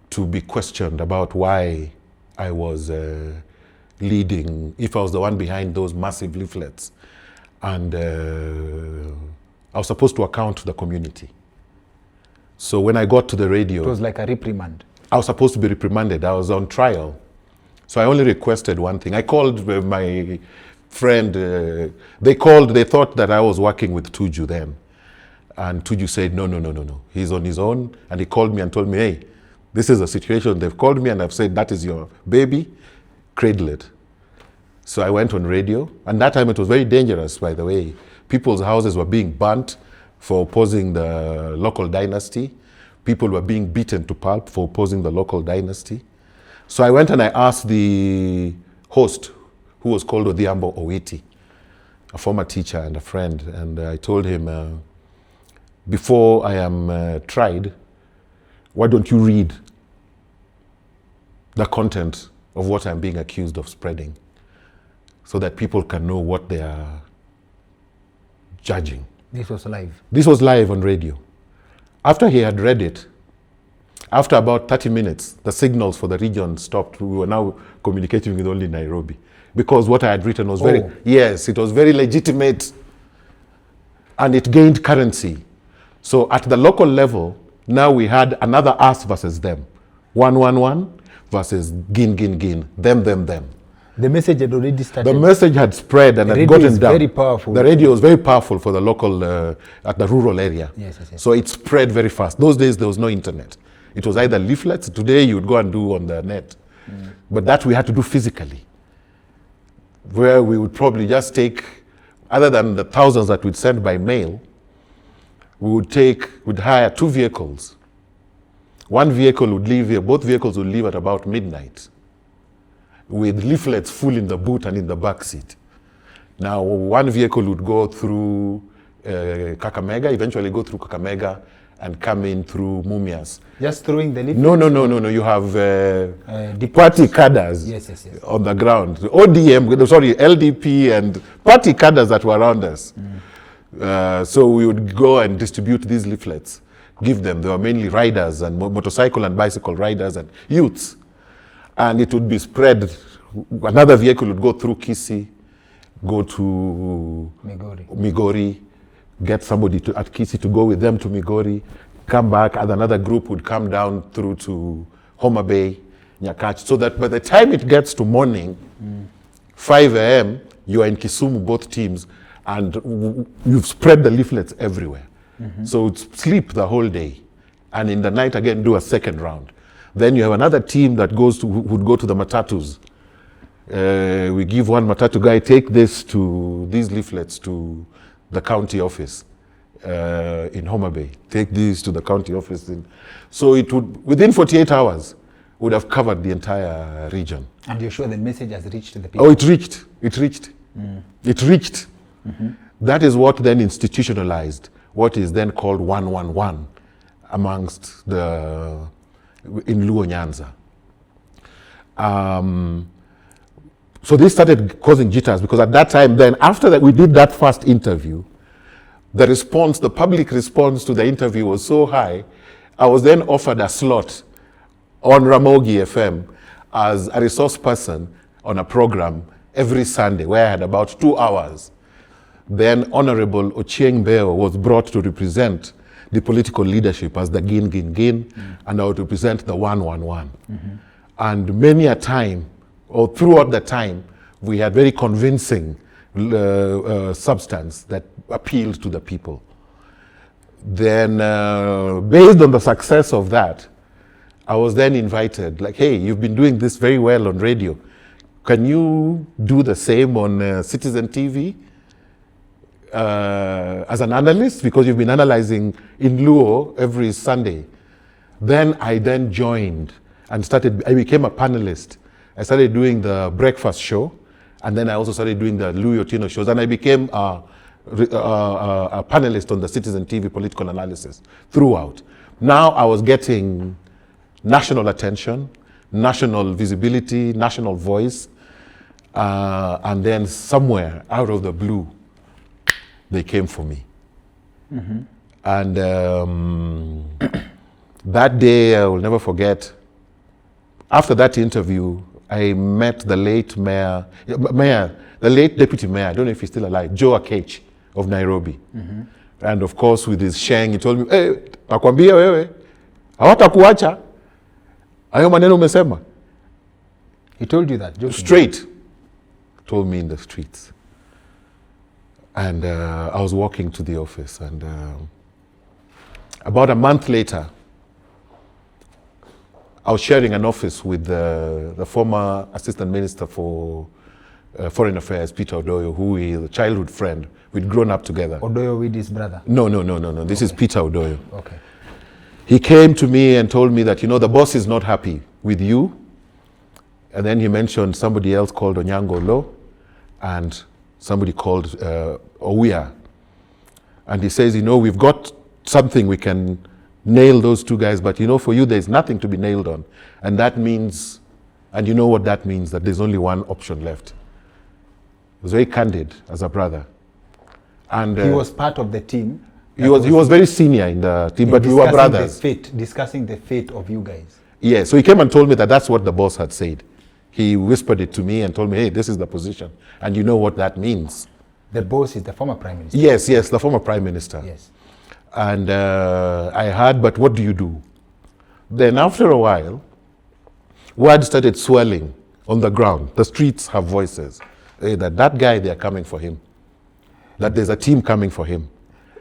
to be questioned about why I was leading, if I was the one behind those massive leaflets. And I was supposed to account to the community. So when I got to the radio... It was like a reprimand. I was supposed to be reprimanded. I was on trial. So I only requested one thing. I called my friend. They thought that I was working with Tuju then. And Tuju said, no. He's on his own. And he called me and told me, hey, this is a situation. They've called me and I've said, that is your baby. Cradle it. So I went on radio. And that time it was very dangerous, by the way. People's houses were being burnt for opposing the local dynasty. People were being beaten to pulp for opposing the local dynasty. So I went and I asked the host, who was called Odhiambo Owiti, a former teacher and a friend, and I told him, before I am tried, why don't you read the content of what I'm being accused of spreading so that people can know what they are judging. This was live? This was live on radio. After he had read it, after about 30 minutes, the signals for the region stopped. We were now communicating with only Nairobi because what I had written was it was very legitimate and it gained currency. So at the local level, now we had another us versus them. 111 versus gin, them. The message had already started. The message had spread and had gotten down. Very powerful. The radio was very powerful for the local, at the rural area. Yes. So it spread very fast. Those days there was no internet. It was either leaflets. Today you would go and do on the net. But that we had to do physically. Where we would probably just take, other than the thousands that we'd send by mail, we'd hire 2 vehicles. One vehicle would leave here, both vehicles would leave at about midnight, with leaflets full in the boot and in the back seat. Now, one vehicle would go through Kakamega, eventually go through Kakamega and come in through Mumias. Just throwing the leaflets? No. You have party cadres on the ground. LDP and party cadres that were around us. So we would go and distribute these leaflets, give them. They were mainly riders and motorcycle and bicycle riders and youths. And it would be spread. Another vehicle would go through Kisii, go to Migori, get somebody at Kisii to go with them to Migori, come back, and another group would come down through to Homa Bay, Nyakach, so that by the time it gets to morning, 5 a.m., you are in Kisumu, both teams, and you've spread the leaflets everywhere. So it's sleep the whole day, and in the night again do a second round. Then you have another team that would go to the matatus. We give one matatu guy, take these leaflets to the county office in Homa Bay. Take these to the county office. So it would, within 48 hours, would have covered the entire region. And you're sure the message has reached the people? Oh, it reached. It reached. That is what then institutionalized what is then called 111 amongst in Luo Nyanza. So this started causing jitters because at that time then, after that we did that first interview, the public response to the interview was so high, I was then offered a slot on Ramogi FM as a resource person on a program every Sunday where I had about 2 hours. Then Honorable Ochieng Beo was brought to represent the political leadership as the gin, and I would represent the 111. And many a time, or throughout the time, we had very convincing substance that appealed to the people. Then, based on the success of that, I was then invited, like, hey, you've been doing this very well on radio. Can you do the same on Citizen TV as an analyst? Because you've been analyzing in Luo every Sunday. Then I joined and I became a panelist. I started doing the breakfast show, and then I also started doing the Louis Otieno shows, and I became a panelist on the Citizen TV political analysis throughout. Now I was getting national attention, national visibility, national voice, and then somewhere out of the blue, they came for me. Mm-hmm. And that day, I will never forget. After that interview, I met the late the late deputy mayor, I don't know if he's still alive, Joe Akech of Nairobi. Mm-hmm. And of course, with his sheng, he told me, hey, nakwambia wewe, hawatakuacha. Hayo maneno umesema. He told you that? Straight. Told me in the streets. And I was walking to the office, and about a month later, I was sharing an office with the former Assistant Minister for Foreign Affairs, Peter Odoyo, who is a childhood friend. We'd grown up together. Odoyo with his brother? No. This is Peter Odoyo. Okay. He came to me and told me that, the boss is not happy with you. And then he mentioned somebody else called Onyango Lo and somebody called Owia. And he says, we've got something we can nail those two guys, but for you, there's nothing to be nailed on. And that means, and you know what that means, that there's only one option left. He was very candid as a brother. And he was part of the team. He was very senior in the team, but we were brothers. Discussing the fate of you guys. Yeah, so he came and told me that that's what the boss had said. He whispered it to me and told me, hey, this is the position. And you know what that means. The boss is the former prime minister. Yes, the former prime minister. Yes. And I heard, but what do you do? Then after a while, word started swelling on the ground. The streets have voices. That guy, they're coming for him. That there's a team coming for him.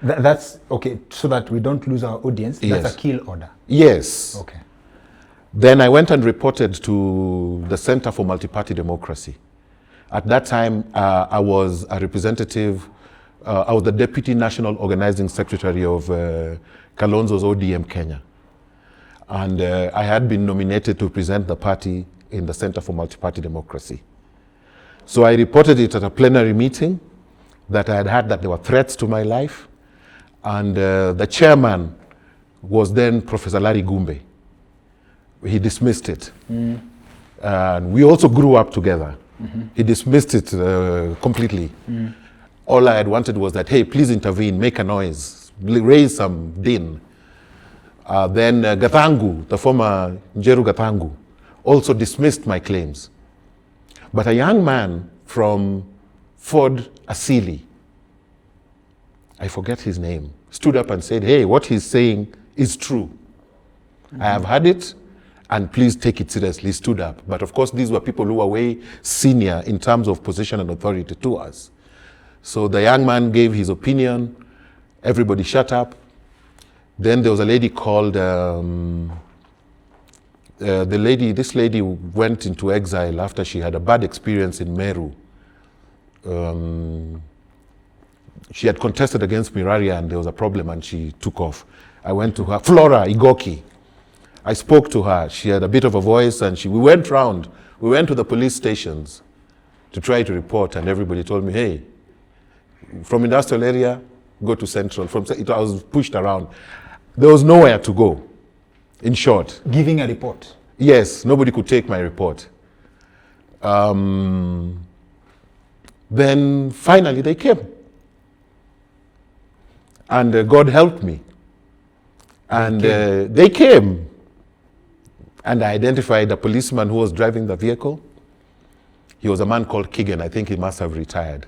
That's, okay, so that we don't lose our audience, that's a kill order. Yes. Okay. Then I went and reported to the Center for Multi-Party Democracy. At that time, I was a representative. I was the Deputy National Organizing Secretary of Kalonzo's ODM Kenya. And I had been nominated to present the party in the Center for Multi-Party Democracy. So I reported it at a plenary meeting that I had heard that there were threats to my life. And the chairman was then Professor Larry Gumbe. He dismissed it. Mm. And we also grew up together. Mm-hmm. He dismissed it completely. Mm. All I had wanted was that, hey, please intervene, make a noise, raise some din. Then Gathangu, the former Njeru Gathangu, also dismissed my claims. But a young man from Ford Asili, I forget his name, stood up and said, hey, what he's saying is true. Mm-hmm. I have heard it, and please take it seriously. Stood up. But of course, these were people who were way senior in terms of position and authority to us. So the young man gave his opinion. Everybody shut up. Then there was a lady called, this lady went into exile after she had a bad experience in Meru. She had contested against Miraria and there was a problem and she took off. I went to her, Flora Igoki. I spoke to her. She had a bit of a voice and we went round. We went to the police stations to try to report and everybody told me, hey, from industrial area, go to central. I was pushed around. There was nowhere to go, in short. Giving a report? Yes, nobody could take my report. Then finally they came. And God helped me. And they came. And I identified a policeman who was driving the vehicle. He was a man called Keegan. I think he must have retired.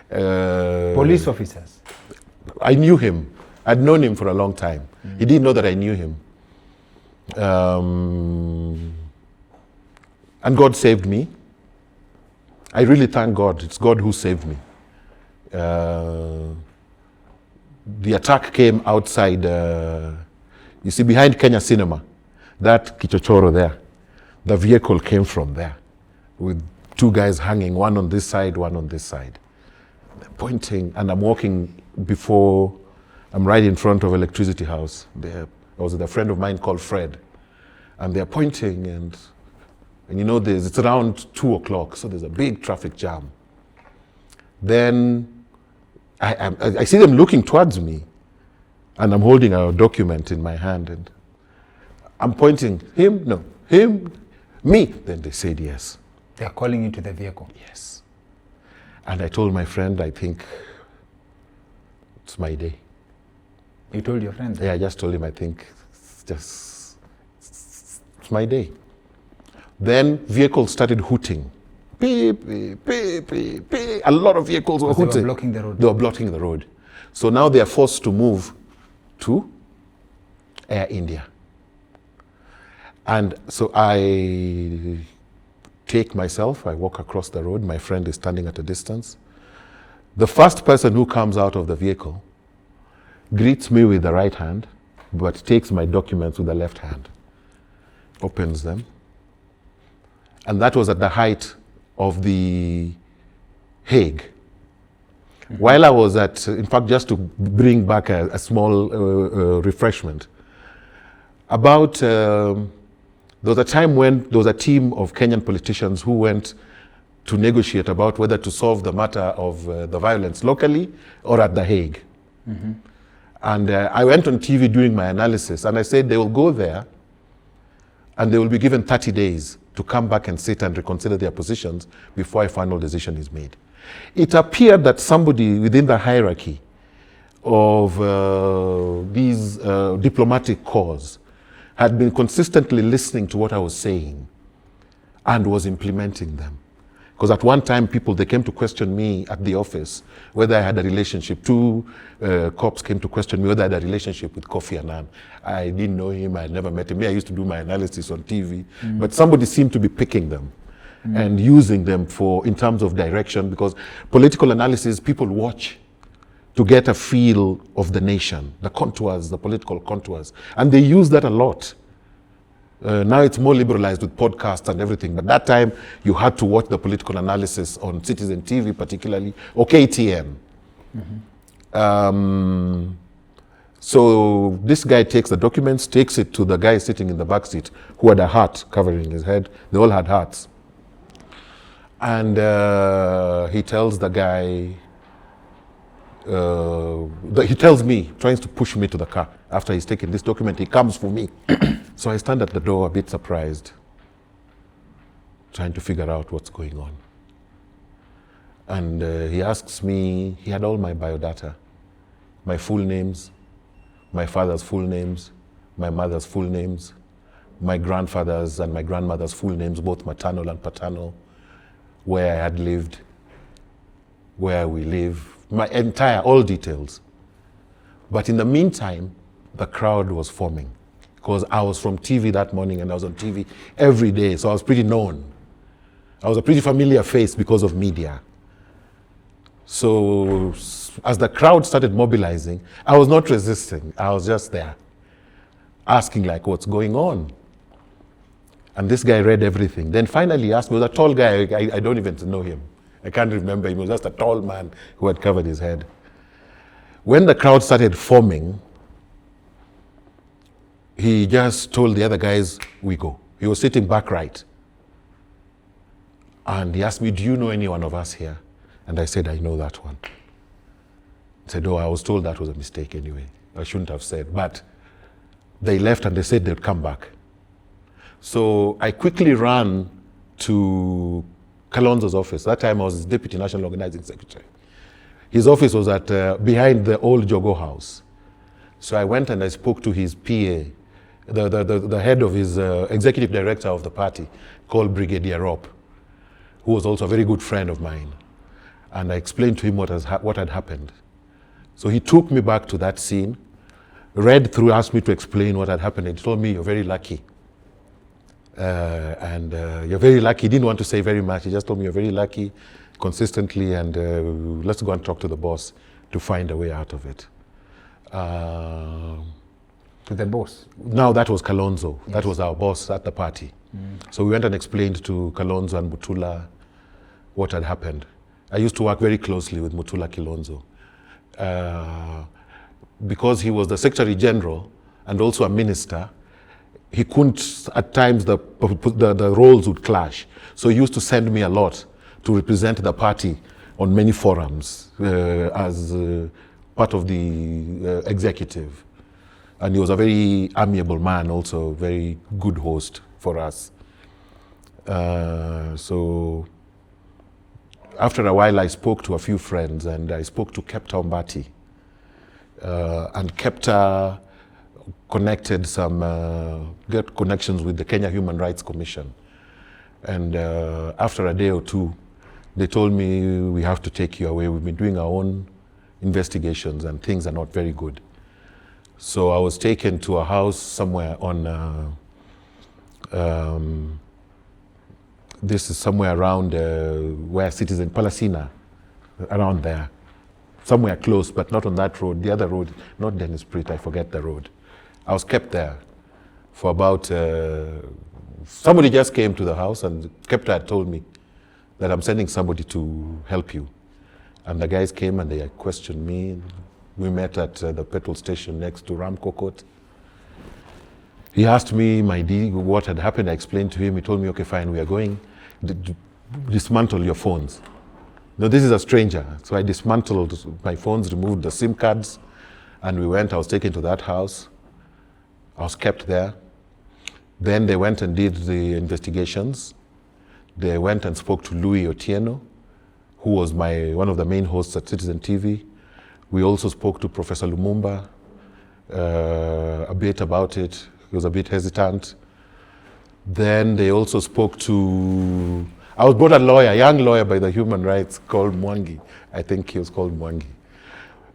Police officers? I knew him. I'd known him for a long time. He didn't know that I knew him. And God saved me. I really thank God. It's God who saved me. The attack came outside, you see, behind Kenya Cinema, that Kichochoro there. The vehicle came from there with two guys hanging, one on this side, one on this side. They're pointing, and I'm walking before, I'm right in front of Electricity House. There was a friend of mine called Fred, and they're pointing, and you know, it's around 2 o'clock, so there's a big traffic jam. Then I see them looking towards me, and I'm holding a document in my hand, and I'm pointing, him, no, him, me. Then they said yes. They're calling you to the vehicle. Yes. And I told my friend, I think it's my day. You told your friend? Yeah, I just told him, I think it's my day. Then vehicles started hooting. Beep, beep, beep, beep, beep. A lot of vehicles were hooting. They were blocking the road. They were blocking the road. So now they are forced to move to Air India. And so I take myself, I walk across the road, my friend is standing at a distance. The first person who comes out of the vehicle greets me with the right hand, but takes my documents with the left hand, opens them. And that was at the height of the Hague. Mm-hmm. While I was in fact, just to bring back a small refreshment, there was a time when there was a team of Kenyan politicians who went to negotiate about whether to solve the matter of the violence locally or at the Hague. Mm-hmm. And I went on TV doing my analysis, and I said they will go there and they will be given 30 days to come back and sit and reconsider their positions before a final decision is made. It appeared that somebody within the hierarchy of these diplomatic corps had been consistently listening to what I was saying and was implementing them. Because at one time, they came to question me at the office whether I had a relationship. Two cops came to question me whether I had a relationship with Kofi Annan. I didn't know him, I had never met him. I used to do my analysis on TV. But somebody seemed to be picking them and using them in terms of direction, because political analysis, people watch to get a feel of the nation, the contours, the political contours. And they use that a lot. Now it's more liberalized with podcasts and everything, but that time you had to watch the political analysis on Citizen TV particularly, or KTN. Mm-hmm. So this guy takes the documents, takes it to the guy sitting in the back seat who had a hat covering his head. They all had hats. And he tells the guy, he tells me, tries to push me to the car. After he's taken this document, he comes for me. So I stand at the door a bit surprised, trying to figure out what's going on. And he asks me, he had all my biodata, my full names, my father's full names, my mother's full names, my grandfather's and my grandmother's full names, both maternal and paternal, where I had lived, where we live, all details. But in the meantime, the crowd was forming, because I was from TV that morning and I was on TV every day, so I was pretty known. I was a pretty familiar face because of media. So as the crowd started mobilizing, I was not resisting. I was just there, asking like, what's going on? And this guy read everything. Then finally he asked me, he was a tall guy, I don't even know him. I can't remember him, he was just a tall man who had covered his head. When the crowd started forming, he just told the other guys, we go. He was sitting back right. And he asked me, do you know any one of us here? And I said, I know that one. He said, oh, I was told that was a mistake anyway. I shouldn't have said. But they left and they said they'd come back. So I quickly ran to Kalonzo's office. That time I was his Deputy National Organizing Secretary. His office was behind the old Jogo House. So I went and I spoke to his PA, the head of his executive director of the party, called Brigadier Rop, who was also a very good friend of mine. And I explained to him what had happened. So he took me back to that scene, read through, asked me to explain what had happened. He told me, you're very lucky. And you're very lucky. He didn't want to say very much. He just told me you're very lucky consistently, and let's go and talk to the boss to find a way out of it. To the boss? Now that was Kalonzo. Yes. That was our boss at the party. So we went and explained to Kalonzo and Mutula what had happened. I used to work very closely with Mutula Kilonzo. Because he was the Secretary General and also a minister, he couldn't, at times the roles would clash. So he used to send me a lot to represent the party on many forums as part of the executive. And he was a very amiable man, also very good host for us. So after a while I spoke to a few friends, and I spoke to Kepta Ombati. And Kepta connected get connections with the Kenya Human Rights Commission. And after a day or two, they told me, we have to take you away. We've been doing our own investigations and things are not very good. So I was taken to a house somewhere on, this is somewhere around where Citizen Palacina, around there. Somewhere close, but not on that road. The other road, not Dennis Pritt, I forget the road. I was kept there for about, somebody just came to the house and Kepta had told me that I'm sending somebody to help you. And the guys came and they questioned me. We met at the petrol station next to Ram Kokot. He asked me what had happened. I explained to him. He told me, okay, fine, we are going. Dismantle your phones. No, this is a stranger. So I dismantled my phones, removed the SIM cards, and we went. I was taken to that house. I was kept there. Then they went and did the investigations. They went and spoke to Louis Otieno, who was one of the main hosts at Citizen TV. We also spoke to Professor Lumumba a bit about it. He was a bit hesitant. Then they also spoke to, I was brought a young lawyer by the human rights called Mwangi. I think he was called Mwangi.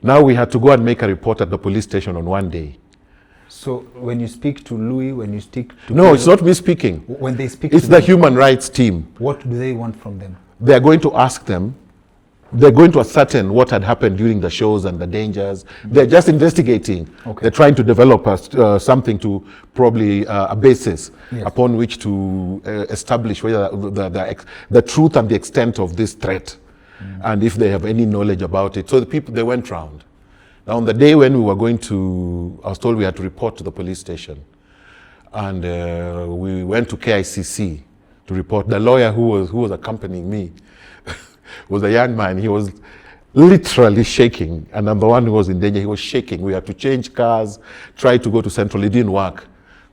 Now we had to go and make a report at the police station on one day. So when you speak to Louis, when you speak to... No, it's not me speaking. When they speak it's to the them, human rights team. what do they want from them? They're going to ask them, they're going to ascertain what had happened during the shows and the dangers. They're just investigating. Okay. They're trying to develop something to probably a basis Yes. upon which to establish whether the truth and the extent of this threat, and if they have any knowledge about it. So the people, they went round. Now on the day when we were going to, I was told we had to report to the police station. And we went to KICC to report. The lawyer who was accompanying me was a young man. He was literally shaking, and I'm the one who was in danger. He was shaking. We had to change cars, try to go to Central. It didn't work.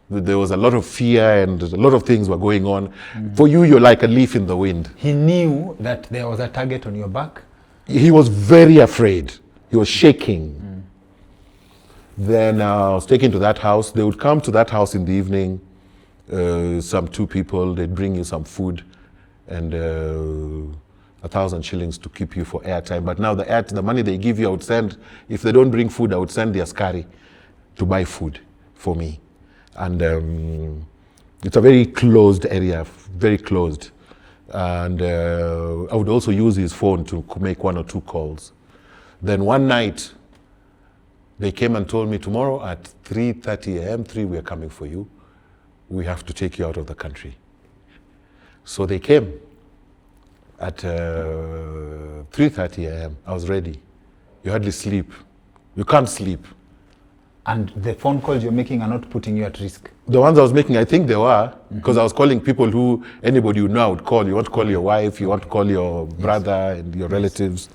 There was a lot of fear and a lot of things were going on. For you, you're like a leaf in the wind. He knew that there was a target on your back? He was very afraid. He was shaking. Then I was taken to that house. They would come to that house in the evening, some two people, they'd bring you some food and 1,000 shillings to keep you for airtime. But now the money they give you, I would send, if they don't bring food, I would send the askari to buy food for me. And it's a very closed area, very closed. And I would also use his phone to make 1 or 2 calls. Then one night, they came and told me, tomorrow at 3:30 a.m., we are coming for you. We have to take you out of the country. So they came at 3:30 a.m. I was ready. You hardly sleep. You can't sleep. And the phone calls you're making are not putting you at risk? The ones I was making, I think they were, because I was calling people who anybody you know I would call. You want to call your wife, you want to call your brother and your relatives,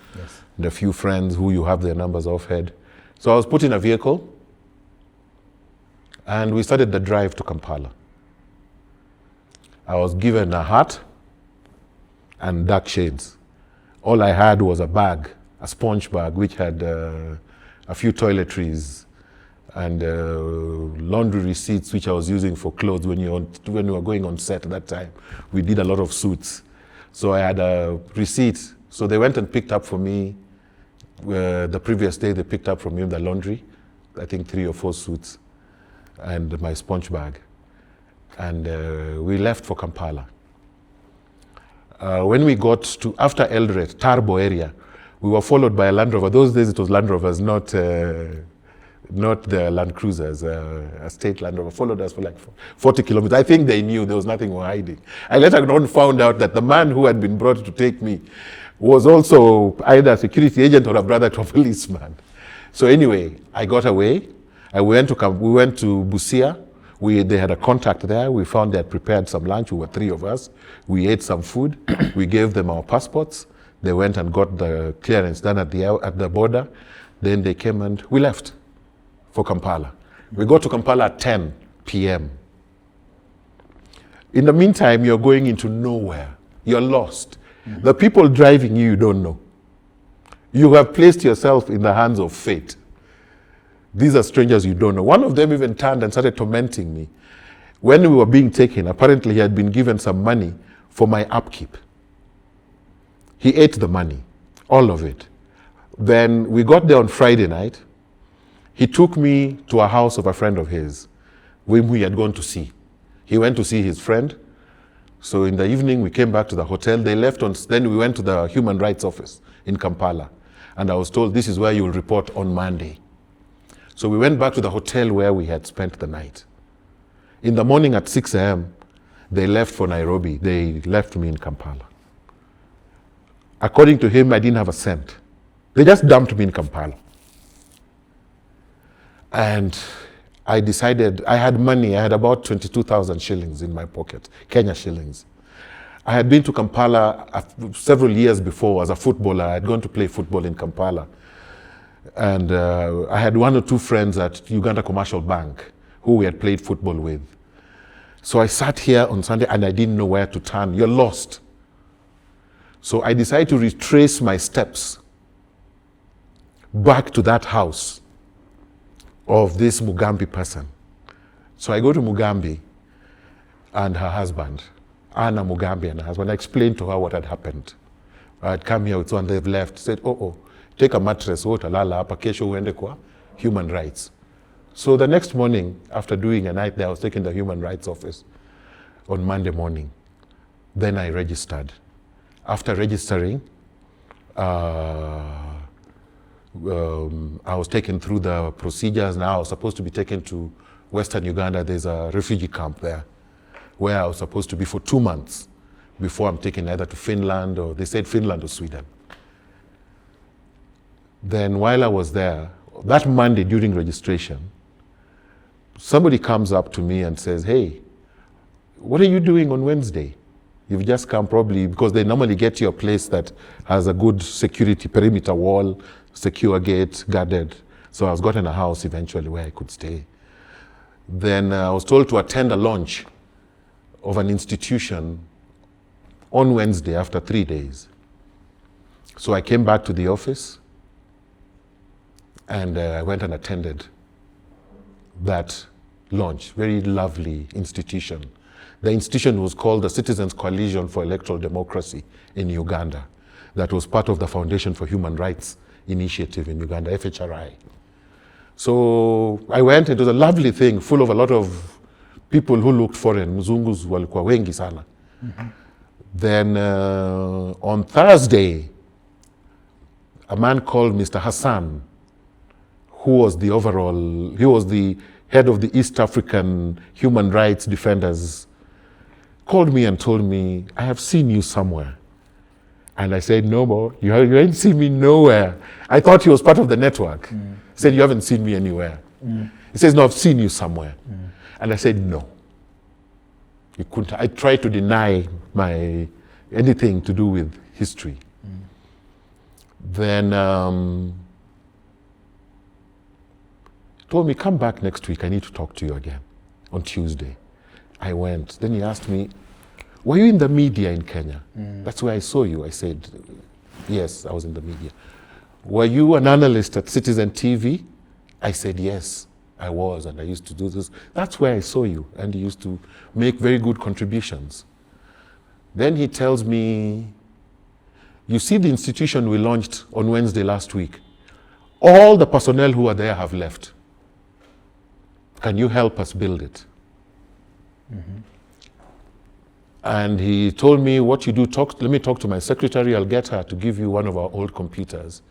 and a few friends who you have their numbers offhand. So I was put in a vehicle, and we started the drive to Kampala. I was given a hat and dark shades. All I had was a bag, a sponge bag, which had a few toiletries and laundry receipts, which I was using for clothes when we were going on set at that time. We did a lot of suits. So I had a receipt. So they went and picked up for me, the previous day they picked up from me the laundry, I think 3 or 4 suits, and my sponge bag. and we left for Kampala. When we got to after Eldoret, Tarbo area, we were followed by a Land Rover. Those days it was Land Rovers, not the Land Cruisers. A state Land Rover followed us for like 40 kilometers. I think they knew there was nothing we were hiding. I later on found out that the man who had been brought to take me was also either a security agent or a brother to a policeman. So anyway, I got away. We went to Busia. They had a contact there. We found they had prepared some lunch. We were 3 of us. We ate some food. We gave them our passports. They went and got the clearance done at the border. Then they came and we left for Kampala. We got to Kampala at 10 p.m. In the meantime, you're going into nowhere. You're lost. The people driving you don't know. You have placed yourself in the hands of fate. These are strangers you don't know. One of them even turned and started tormenting me. When we were being taken, apparently he had been given some money for my upkeep. He ate the money, all of it. Then we got there on Friday night. He took me to a house of a friend of his, whom he had gone to see. He went to see his friend. So in the evening, we came back to the hotel. They left then we went to the Human Rights Office in Kampala. And I was told, this is where you will report on Monday. So we went back to the hotel where we had spent the night. In the morning at 6 a.m., they left for Nairobi. They left me in Kampala. According to him, I didn't have a cent. They just dumped me in Kampala. And I decided, I had money. I had about 22,000 shillings in my pocket, Kenya shillings. I had been to Kampala several years before as a footballer. I had gone to play football in Kampala. And I had 1 or 2 friends at Uganda Commercial Bank who we had played football with. So I sat here on Sunday and I didn't know where to turn. You're lost. So I decided to retrace my steps back to that house of this Mugambi person. So I go to Mugambi and her husband, Anna Mugambi and her husband. I explained to her what had happened. I had come here with one, they've left. Said, take a mattress, utalala hapa, kesho uende kwa human rights. So the next morning, after doing a night there, I was taken to the Human Rights Office on Monday morning. Then I registered. After registering, I was taken through the procedures. Now I was supposed to be taken to Western Uganda. There's a refugee camp there where I was supposed to be for 2 months before I'm taken either to Finland, or they said Finland or Sweden. Then while I was there, that Monday during registration, somebody comes up to me and says, hey, what are you doing on Wednesday? You've just come probably, because they normally get you a place that has a good security perimeter wall, secure gate, guarded. So I was gotten a house eventually where I could stay. Then I was told to attend a launch of an institution on Wednesday after 3 days. So I came back to the office and I went and attended that launch. Very lovely institution. The institution was called the Citizens Coalition for Electoral Democracy in Uganda. That was part of the Foundation for Human Rights Initiative in Uganda, FHRI. So I went, it was a lovely thing, full of a lot of people who looked foreign. Mzungus walikuwa wengi sana. Then on Thursday, a man called Mr. Hassan, who was the head of the East African Human Rights Defenders, called me and told me, I have seen you somewhere. And I said, no more, you ain't seen me nowhere. I thought he was part of the network. He said, you haven't seen me anywhere. He says, no, I've seen you somewhere. And I said, no. You couldn't. I tried to deny anything to do with history. Then told me, come back next week, I need to talk to you again on Tuesday. I went. Then he asked me, were you in the media in Kenya? That's where I saw you. I said, yes, I was in the media. Were you an analyst at Citizen TV? I said, yes, I was, and I used to do this. That's where I saw you, and you used to make very good contributions. Then he tells me, you see the institution we launched on Wednesday last week? All the personnel who are there have left. Can you help us build it? And he told me, what you do, let me talk to my secretary, I'll get her to give you one of our old computers.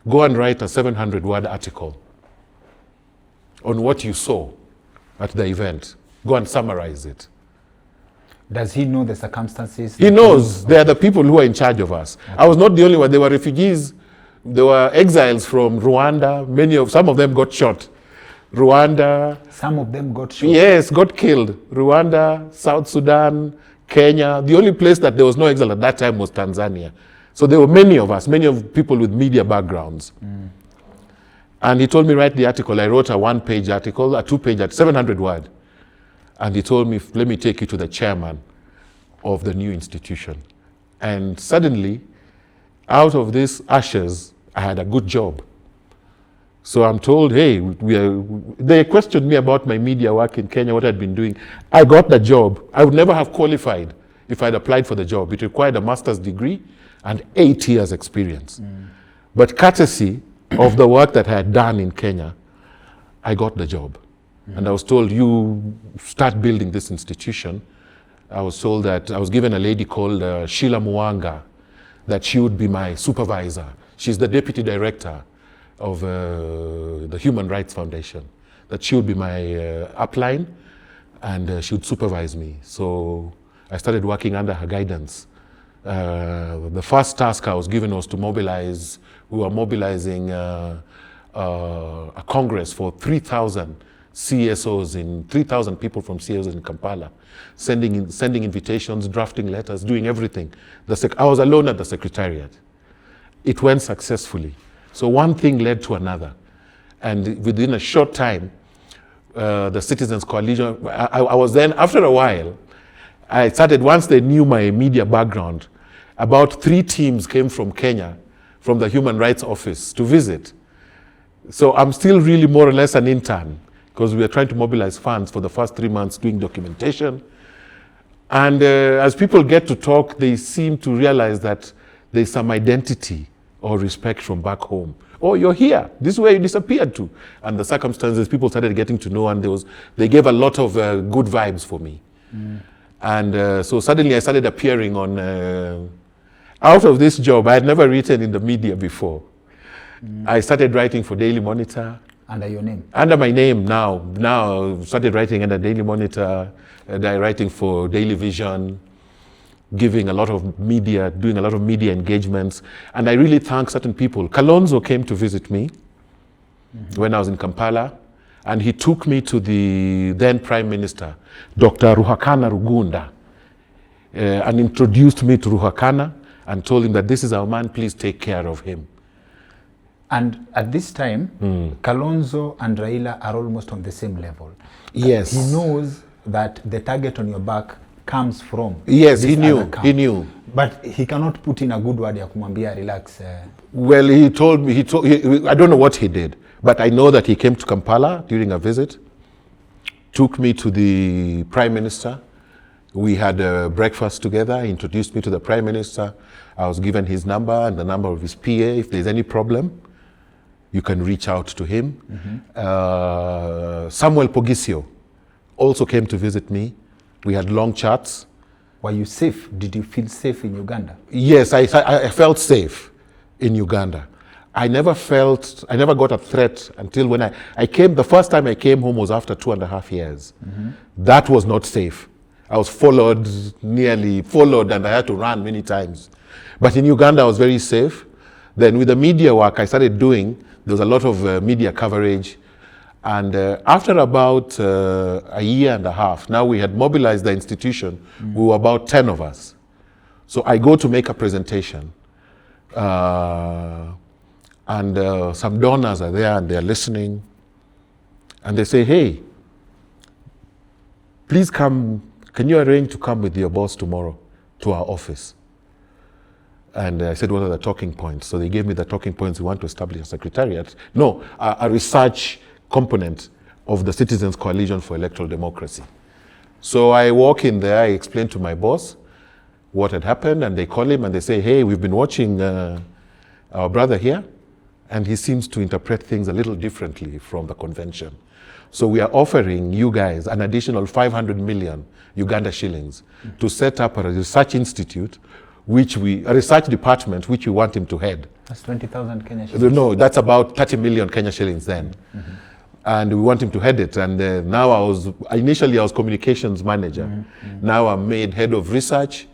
Go and write a 700-word article on what you saw at the event. Go and summarize it. Does he know the circumstances? He knows. They are the people who are in charge of us. Okay. I was not the only one. There were refugees. There were exiles from Rwanda. Some of them got shot. Rwanda. Some of them got shot? Yes, got killed. Rwanda, South Sudan, Kenya. The only place that there was no exile at that time was Tanzania. So there were many of us, many of people with media backgrounds. And he told me, write the article. I wrote a 1-page article, a 2-page, 700-word. And he told me, let me take you to the chairman of the new institution. And suddenly, out of these ashes, I had a good job. So I'm told, hey, they questioned me about my media work in Kenya, what I'd been doing. I got the job. I would never have qualified if I'd applied for the job. It required a master's degree and 8 years experience. But courtesy of the work that I had done in Kenya, I got the job. And I was told, you start building this institution. I was told that I was given a lady called Sheila Mwanga, that she would be my supervisor. She's the deputy director of the Human Rights Foundation, that she would be my upline and she would supervise me. So I started working under her guidance. The first task I was given was to mobilize. We were mobilizing a congress for 3,000 CSOs 3,000 people from CSOs in Kampala, sending invitations, drafting letters, doing everything. I was alone at the secretariat. It went successfully. So one thing led to another. And within a short time, the Citizens Coalition, I was then, after a while, I started, once they knew my media background, about 3 teams came from Kenya, from the Human Rights Office to visit. So I'm still really more or less an intern, because we are trying to mobilize funds for the first 3 months doing documentation. And as people get to talk, they seem to realize that there's some identity or respect from back home. Oh, you're here. This is where you disappeared to. And the circumstances, people started getting to know, and they gave a lot of good vibes for me. And so suddenly I started appearing on, out of this job, I had never written in the media before. I started writing for Daily Monitor. Under your name? Under my name now. Now I started writing under Daily Monitor, writing for Daily Vision, giving a lot of media, doing a lot of media engagements. And I really thank certain people. Kalonzo came to visit me when I was in Kampala, and he took me to the then Prime Minister, Dr. Ruhakana Rugunda, and introduced me to Ruhakana and told him that this is our man, please take care of him. And at this time, Kalonzo and Raila are almost on the same level. Yes. He knows that the target on your back comes from. Yes, he knew. But he cannot put in a good word ya kumwambia relax. Well, he told me, I don't know what he did, but I know that he came to Kampala during a visit, took me to the Prime Minister. We had breakfast together. He introduced me to the Prime Minister. I was given his number and the number of his PA. If there's any problem, you can reach out to him. Samuel Pogisio also came to visit me. We had long chats. Were you safe? Did you feel safe in Uganda? Yes, I felt safe in Uganda. I never got a threat until when I came, the first time I came home was after 2.5 years. That was not safe. I was followed, and I had to run many times. But in Uganda, I was very safe. Then with the media work I started doing, there was a lot of media coverage. And after about 1.5 years, now we had mobilized the institution. We were about 10 of us. So I go to make a presentation. And some donors are there and they're listening. And they say, hey, please come, can you arrange to come with your boss tomorrow to our office? And I said, what are the talking points? So they gave me the talking points. We want to establish a secretariat. No, a research component of the Citizens Coalition for Electoral Democracy. So I walk in there, I explain to my boss what had happened, and they call him and they say, hey, we've been watching our brother here, and he seems to interpret things a little differently from the convention. So we are offering you guys an additional 500 million Uganda shillings to set up a research institute, a research department, which we want him to head. That's 20,000 Kenya shillings. No, that's about 30 million Kenya shillings then. And we want him to head it. And now initially I was communications manager. Now I'm made head of research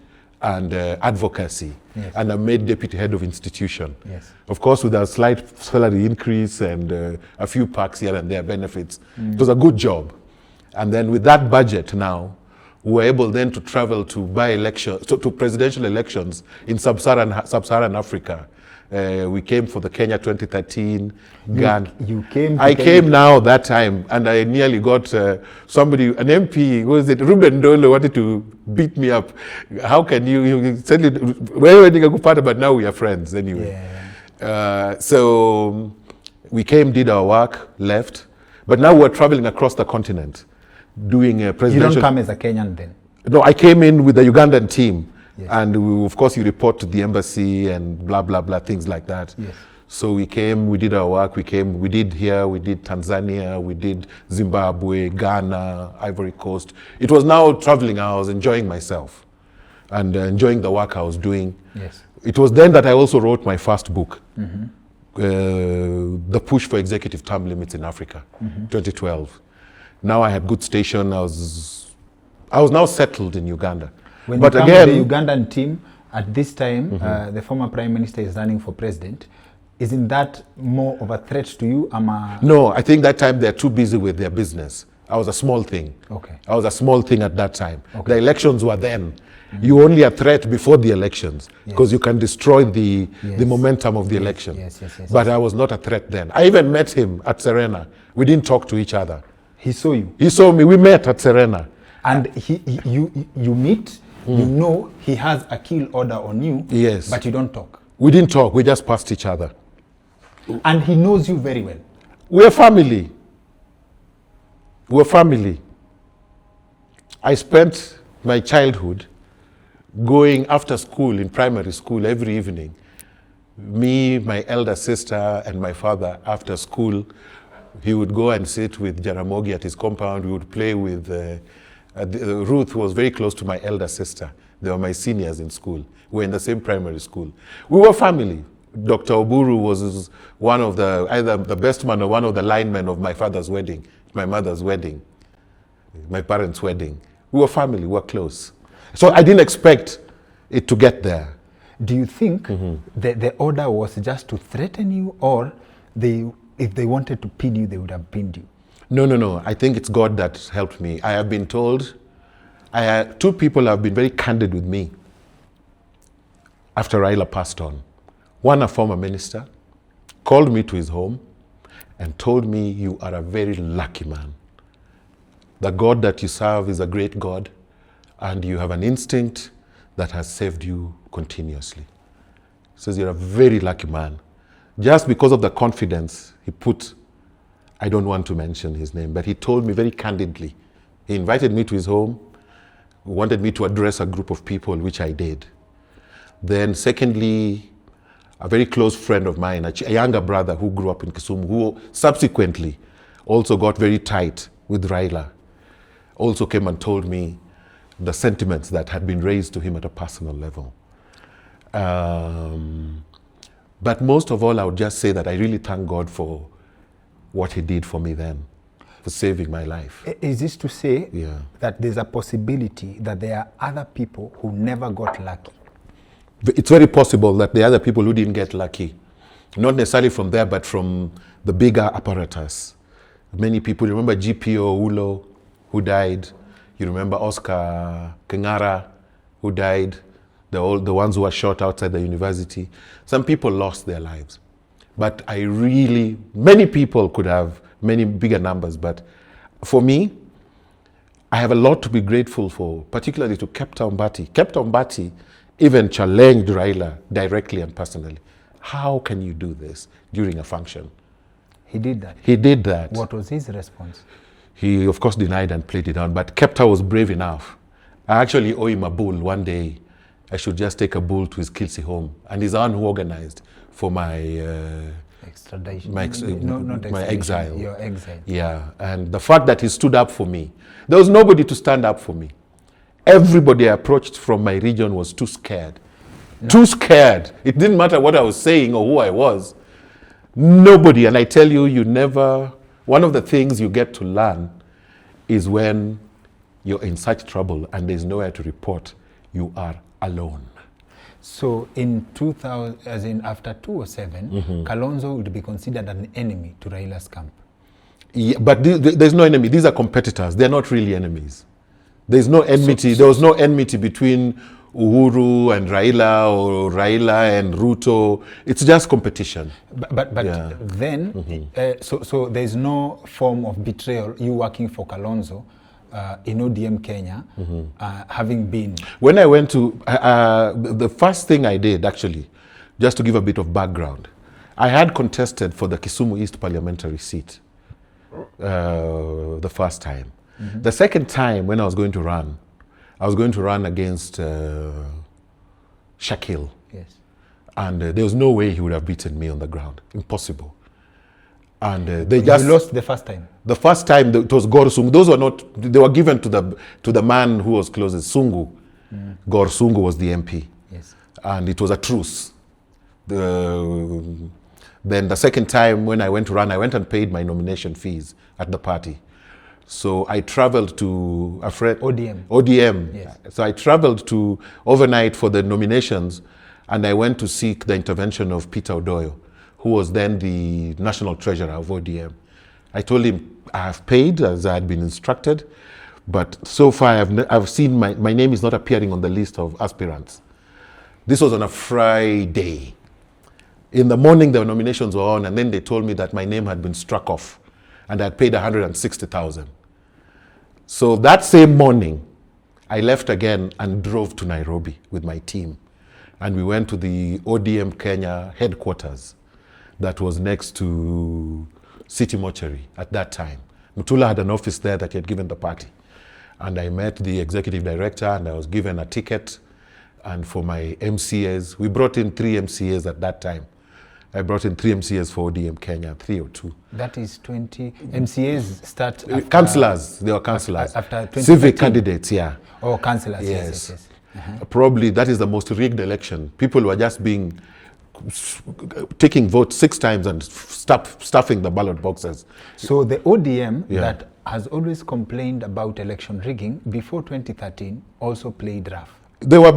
and advocacy. Yes. And I'm made deputy head of institution. Yes. Of course, with a slight salary increase and a few perks here and there, benefits. It was a good job. And then with that budget now, we were able then to travel to to presidential elections in sub-Saharan Africa. We came for the Kenya 2013 Ghana. I came now that time, and I nearly got an MP, Ruben Dolo, wanted to beat me up. How can you said it, but now we are friends anyway. Yeah. So we came, did our work, left, but now we're traveling across the continent doing a presidential. You don't come as a Kenyan then? No, I came in with the Ugandan team. Yes. And of course you report to the embassy and blah, blah, blah, things like that. Yes. So we came, we did our work, we did here, we did Tanzania, we did Zimbabwe, Ghana, Ivory Coast. It was now traveling, I was enjoying myself and enjoying the work I was doing. Yes. It was then that I also wrote my first book, The Push for Executive Term Limits in Africa, 2012. Now I had good station, I was now settled in Uganda. When you come with the Ugandan team, at this time, the former Prime Minister is running for president. Isn't that more of a threat to you? No, I think that time they're too busy with their business. I was a small thing. Okay. I was a small thing at that time. Okay. The elections were then. You only a threat before the elections because you can destroy the momentum of the election. Yes. But I was not a threat then. I even met him at Serena. We didn't talk to each other. He saw you? He saw me. We met at Serena. And you meet? You know he has a kill order on you, yes, but you don't talk. We didn't talk, we just passed each other. And he knows you very well. We're family. We're family. I spent my childhood going after school in primary school every evening. Me, my elder sister, and my father after school, he would go and sit with Jaramogi at his compound. We would play with Ruth was very close to my elder sister. They were my seniors in school. We were in the same primary school. We were family. Dr. Oburu was one of either the best man or one of the linemen of my father's wedding, my mother's wedding, my parents' wedding. We were family, we were close. So I didn't expect it to get there. Do you think the order was just to threaten you, or if they wanted to pin you, they would have pinned you? No. I think it's God that helped me. I have been told, two people have been very candid with me after Raila passed on. One, a former minister, called me to his home and told me, you are a very lucky man. The God that you serve is a great God, and you have an instinct that has saved you continuously. He says, you're a very lucky man. Just because of the confidence he put, I don't want to mention his name, but he told me very candidly. He invited me to his home, wanted me to address a group of people, which I did. Then secondly, a very close friend of mine, a younger brother who grew up in Kisumu, who subsequently also got very tight with Raila, also came and told me the sentiments that had been raised to him at a personal level. But most of all, I would just say that I really thank God for what he did for me then, for saving my life. Is this to say that there's a possibility that there are other people who never got lucky? It's very possible that there are other people who didn't get lucky. Not necessarily from there, but from the bigger apparatus. Many people, remember GPO Ulo, who died. You remember Oscar Kengara, who died. The ones who were shot outside the university. Some people lost their lives. But many people could have many bigger numbers, but for me, I have a lot to be grateful for, particularly to Captain Mbati. Captain Mbati even challenged Raila directly and personally. How can you do this during a function? He did that? He did that. What was his response? He, of course, denied and played it down, but Kepta was brave enough. I actually owe him a bull one day. I should just take a bull to his Kilsi home, and he's the one who organized for my Extradition. my exile. Your exile. Yeah, and the fact that he stood up for me. There was nobody to stand up for me. Everybody I approached from my region was too scared. No. Too scared. It didn't matter what I was saying or who I was. Nobody, and I tell you, one of the things you get to learn is when you're in such trouble and there's nowhere to report, you are alone. So in 2000, as in after 2007, Kalonzo would be considered an enemy to Raila's camp. Yeah, but there's no enemy. These are competitors. They're not really enemies. There's no enmity. There was no enmity between Uhuru and Raila or Raila and Ruto. It's just competition. But yeah. Then, so there's no form of betrayal, you working for Kalonzo in ODM Kenya, having been... When I went to, the first thing I did actually, just to give a bit of background, I had contested for the Kisumu East parliamentary seat the first time. The second time when I was going to run against Shakil. Yes. And there was no way he would have beaten me on the ground. Impossible. And they just... You lost the first time? The first time, it was Gor Sungu. Those were not... They were given to the man who was closest, Sungu. Gor Sungu was the MP. Yes. And it was a truce. Then the second time when I went to run, I went and paid my nomination fees at the party. So I traveled to a friend... ODM. Yes. So I traveled to overnight for the nominations, and I went to seek the intervention of Peter Odoyo, who was then the national treasurer of ODM. I told him, I have paid as I had been instructed, but so far I've seen my name is not appearing on the list of aspirants. This was on a Friday. In the morning, the nominations were on, and then they told me that my name had been struck off, and I had paid 160,000. So that same morning, I left again and drove to Nairobi with my team. And we went to the ODM Kenya headquarters that was next to City Mortuary at that time. Mutula had an office there that he had given the party. And I met the executive director, and I was given a ticket. And for my MCAs, we brought in 3 MCAs at that time. I brought in 3 MCAs for ODM Kenya, 3 or 2. That is 20 MCAs start after, councillors, they were councillors. After civic candidates, yeah. Oh, councillors, yes. Probably that is the most rigged election. People were just taking votes 6 times and stuffing the ballot boxes. So the ODM that has always complained about election rigging before 2013 also played rough. There were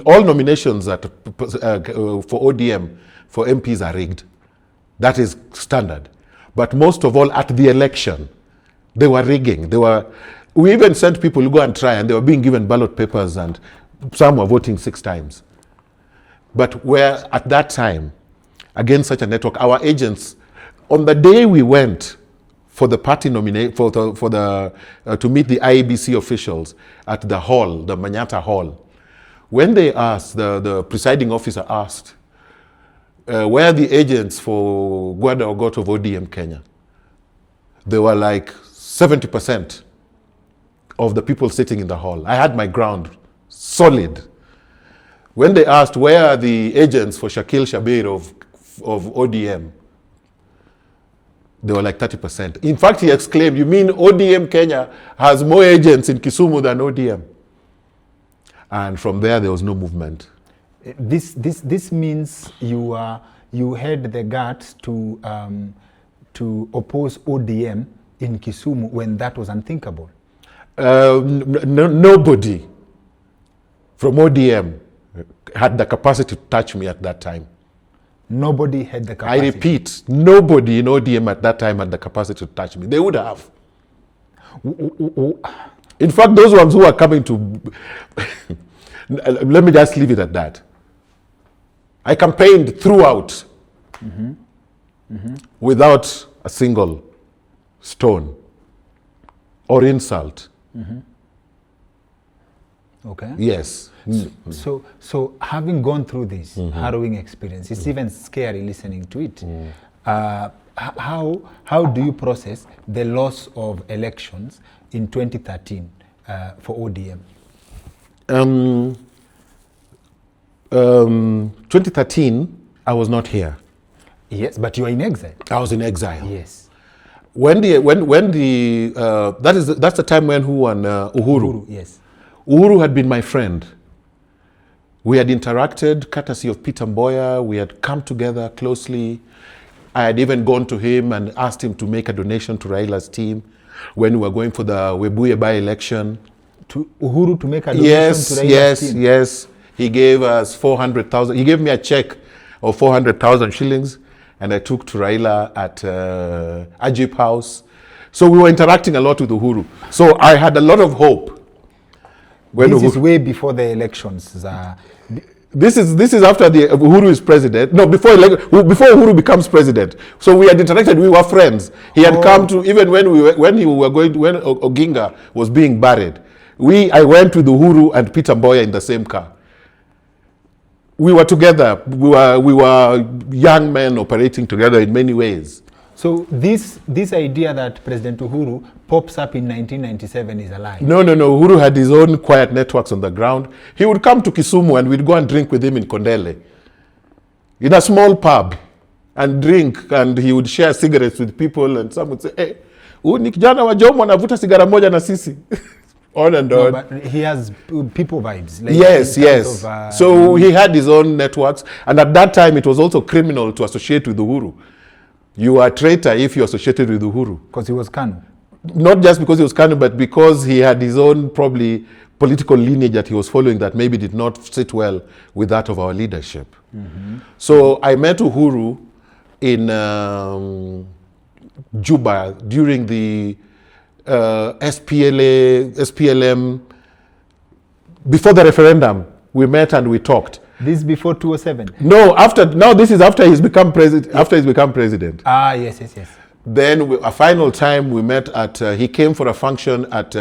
all nominations for ODM for MPs are rigged. That is standard. But most of all, at the election, they were rigging. We even sent people to go and try, and they were being given ballot papers, and some were voting 6 times. But where at that time, against such a network, our agents, on the day we went for the party to meet the IEBC officials at the hall, the Manyatta Hall, when they asked, the presiding officer asked, where are the agents for Gwada Ogot of ODM Kenya? They were like 70% of the people sitting in the hall. I had my ground solid. When they asked, where are the agents for Shakil Shabir of ODM? They were like 30%. In fact, he exclaimed, you mean ODM Kenya has more agents in Kisumu than ODM? And from there was no movement. This means you had the guts to oppose ODM in Kisumu when that was unthinkable. Nobody from ODM had the capacity to touch me at that time. Nobody had the capacity. I repeat, nobody in ODM at that time had the capacity to touch me. They would have. In fact, those ones who are coming to... let me just leave it at that. I campaigned throughout without a single stone or insult. Okay. Yes. So having gone through this harrowing experience, it's even scary listening to it. How do you process the loss of elections in 2013 for ODM? 2013, I was not here. Yes, but you are in exile. I was in exile. Yes. That's the time when who won Uhuru. Yes. Uhuru had been my friend. We had interacted, courtesy of Peter Mboya. We had come together closely. I had even gone to him and asked him to make a donation to Raila's team when we were going for the Webuye by-election. To Uhuru to make a donation to Raila's team? Yes. He gave us 400,000. He gave me a check of 400,000 shillings, and I took to Raila at Ajip House. So we were interacting a lot with Uhuru. So I had a lot of hope. This is way before the elections. This is after the Uhuru is president. No, before Uhuru becomes president. So we had interacted. We were friends. He had come to, even when Oginga was being buried. I went with Uhuru and Peter Mboya in the same car. We were together. We were young men operating together in many ways. So this idea that President Uhuru pops up in 1997 is a lie? No. Uhuru had his own quiet networks on the ground. He would come to Kisumu and we'd go and drink with him in Kondele, in a small pub, and drink, and he would share cigarettes with people, and some would say, hey, ni kijana wa Jomo anavuta sigara moja na sisi. On and on. No, but he has people vibes. Like yes. So he had his own networks, and at that time it was also criminal to associate with Uhuru. You are a traitor if you associated with Uhuru. Because he was Kanu? Not just because he was Kanu, but because he had his own probably political lineage that he was following that maybe did not sit well with that of our leadership. Mm-hmm. So I met Uhuru in Juba during the SPLM, before the referendum. We met and we talked. This before 2007? No, this is after he's become president. After he's become president. Yes. Then a final time we met at, he came for a function at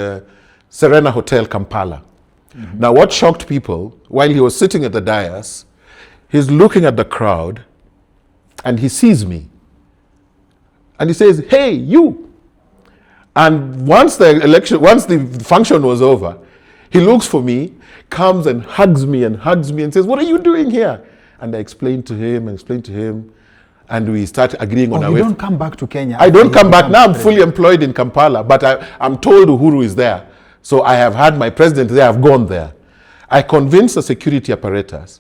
Serena Hotel, Kampala. Mm-hmm. Now what shocked people, while he was sitting at the dais, he's looking at the crowd and he sees me. And he says, hey, you. And once the function was over, he looks for me, comes and hugs me and says, what are you doing here? And I explained to him, and we start agreeing on our way. You don't come back to Kenya? I don't come back. Now I'm fully employed in Kampala, but I'm told Uhuru is there. So I have had my president there, I've gone there. I convinced the security apparatus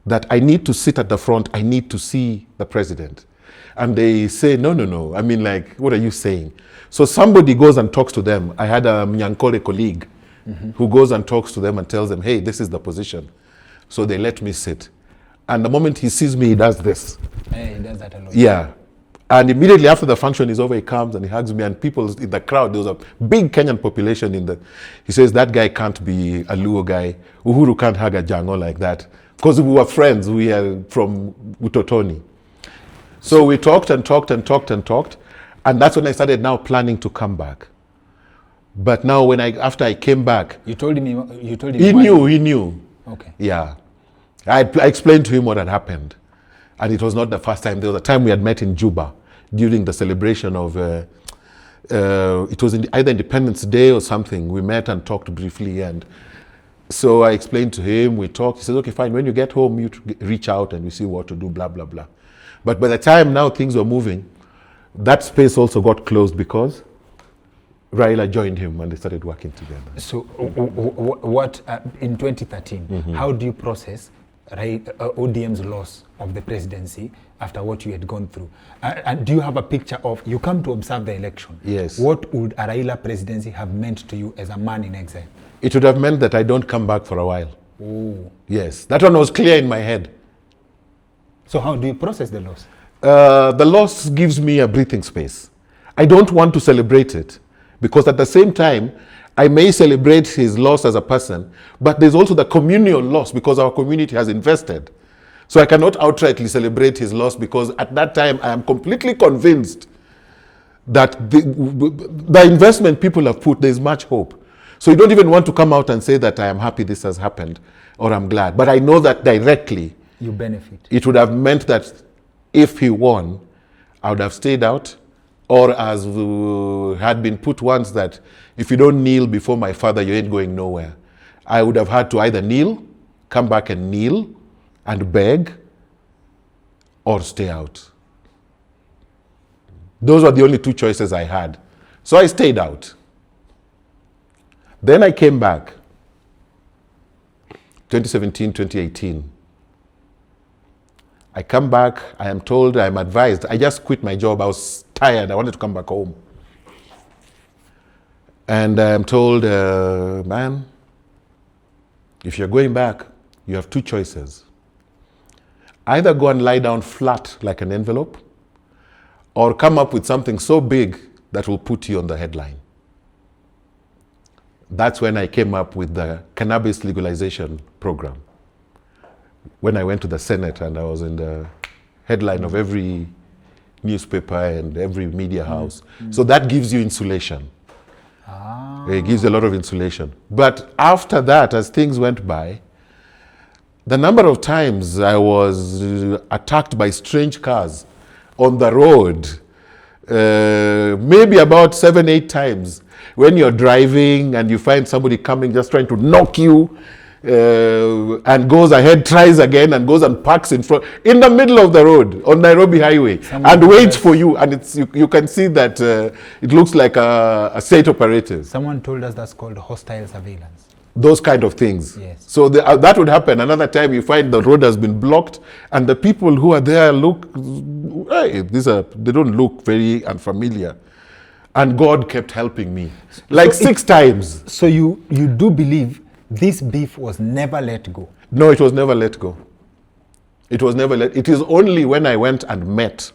that I need to sit at the front, I need to see the president. And they say, no. I mean, like, what are you saying? So somebody goes and talks to them. I had a Nyankore colleague who goes and talks to them and tells them, hey, this is the position. So they let me sit. And the moment he sees me, he does this. Hey, he does that a lot. Yeah. And immediately after the function is over, he comes and he hugs me, and people in the crowd, there was a big Kenyan population he says, that guy can't be a Luo guy. Uhuru can't hug a Jango like that. Because we were friends, we are from Utotoni. So we talked, and that's when I started now planning to come back. But now after I came back, you told him. He knew. Okay. Yeah, I explained to him what had happened, and it was not the first time. There was a time we had met in Juba during the celebration of. It was either Independence Day or something. We met and talked briefly, and so I explained to him. We talked. He says, "Okay, fine. When you get home, you reach out and we see what to do." Blah blah blah. But by the time now things were moving, that space also got closed because Raila joined him and they started working together. So what in 2013, how do you process ODM's loss of the presidency after what you had gone through? And do you have a picture of, you come to observe the election. Yes. What would a Raila presidency have meant to you as a man in exile? It would have meant that I don't come back for a while. Ooh. Yes, that one was clear in my head. So how do you process the loss? The loss gives me a breathing space. I don't want to celebrate it because at the same time, I may celebrate his loss as a person, but there's also the communal loss because our community has invested. So I cannot outrightly celebrate his loss because at that time, I am completely convinced that the investment people have put, there's much hope. So you don't even want to come out and say that I am happy this has happened or I'm glad. But I know that directly, you benefit. It would have meant that if he won, I would have stayed out, or as had been put once that if you don't kneel before my father, you ain't going nowhere. I would have had to either kneel, come back and kneel and beg, or stay out. Those were the only two choices I had. So I stayed out. Then I came back, 2017, 2018. I come back, I am told, I'm advised. I just quit my job. I was tired. I wanted to come back home. And I'm told, man, if you're going back, you have two choices. Either go and lie down flat like an envelope, or come up with something so big that will put you on the headline. That's when I came up with the cannabis legalization program. When I went to the Senate and I was in the headline of every newspaper and every media house. So that gives you insulation. It gives you a lot of insulation. But after that, as things went by, the number of times I was attacked by strange cars on the road, maybe about 7, 8 times. When you're driving and you find somebody coming just trying to knock you, and goes ahead, tries again, and goes and parks in front, in the middle of the road on Nairobi Highway, and waits for you, and it's you can see that it looks like a state operative. Someone told us that's called hostile surveillance. Those kind of things. Yes. So that would happen. Another time you find the road has been blocked, and the people who are there look, hey, they don't look very unfamiliar. And God kept helping me, like so 6 times. So you do believe this beef was never let go? No, it was never let go. It was never let. It is only when I went and met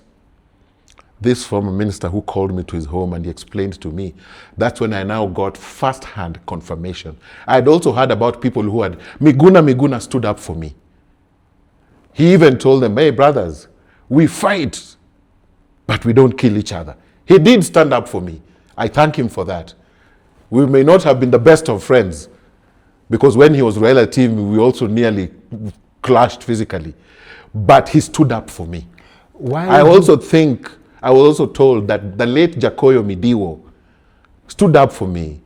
this former minister who called me to his home and he explained to me, that's when I now got first-hand confirmation. I had also heard about people who had, Miguna stood up for me. He even told them, hey brothers, we fight, but we don't kill each other. He did stand up for me. I thank him for that. We may not have been the best of friends, because when he was Raila team, we also nearly clashed physically. But he stood up for me. I was also told that the late Jacoyo Midiwo stood up for me.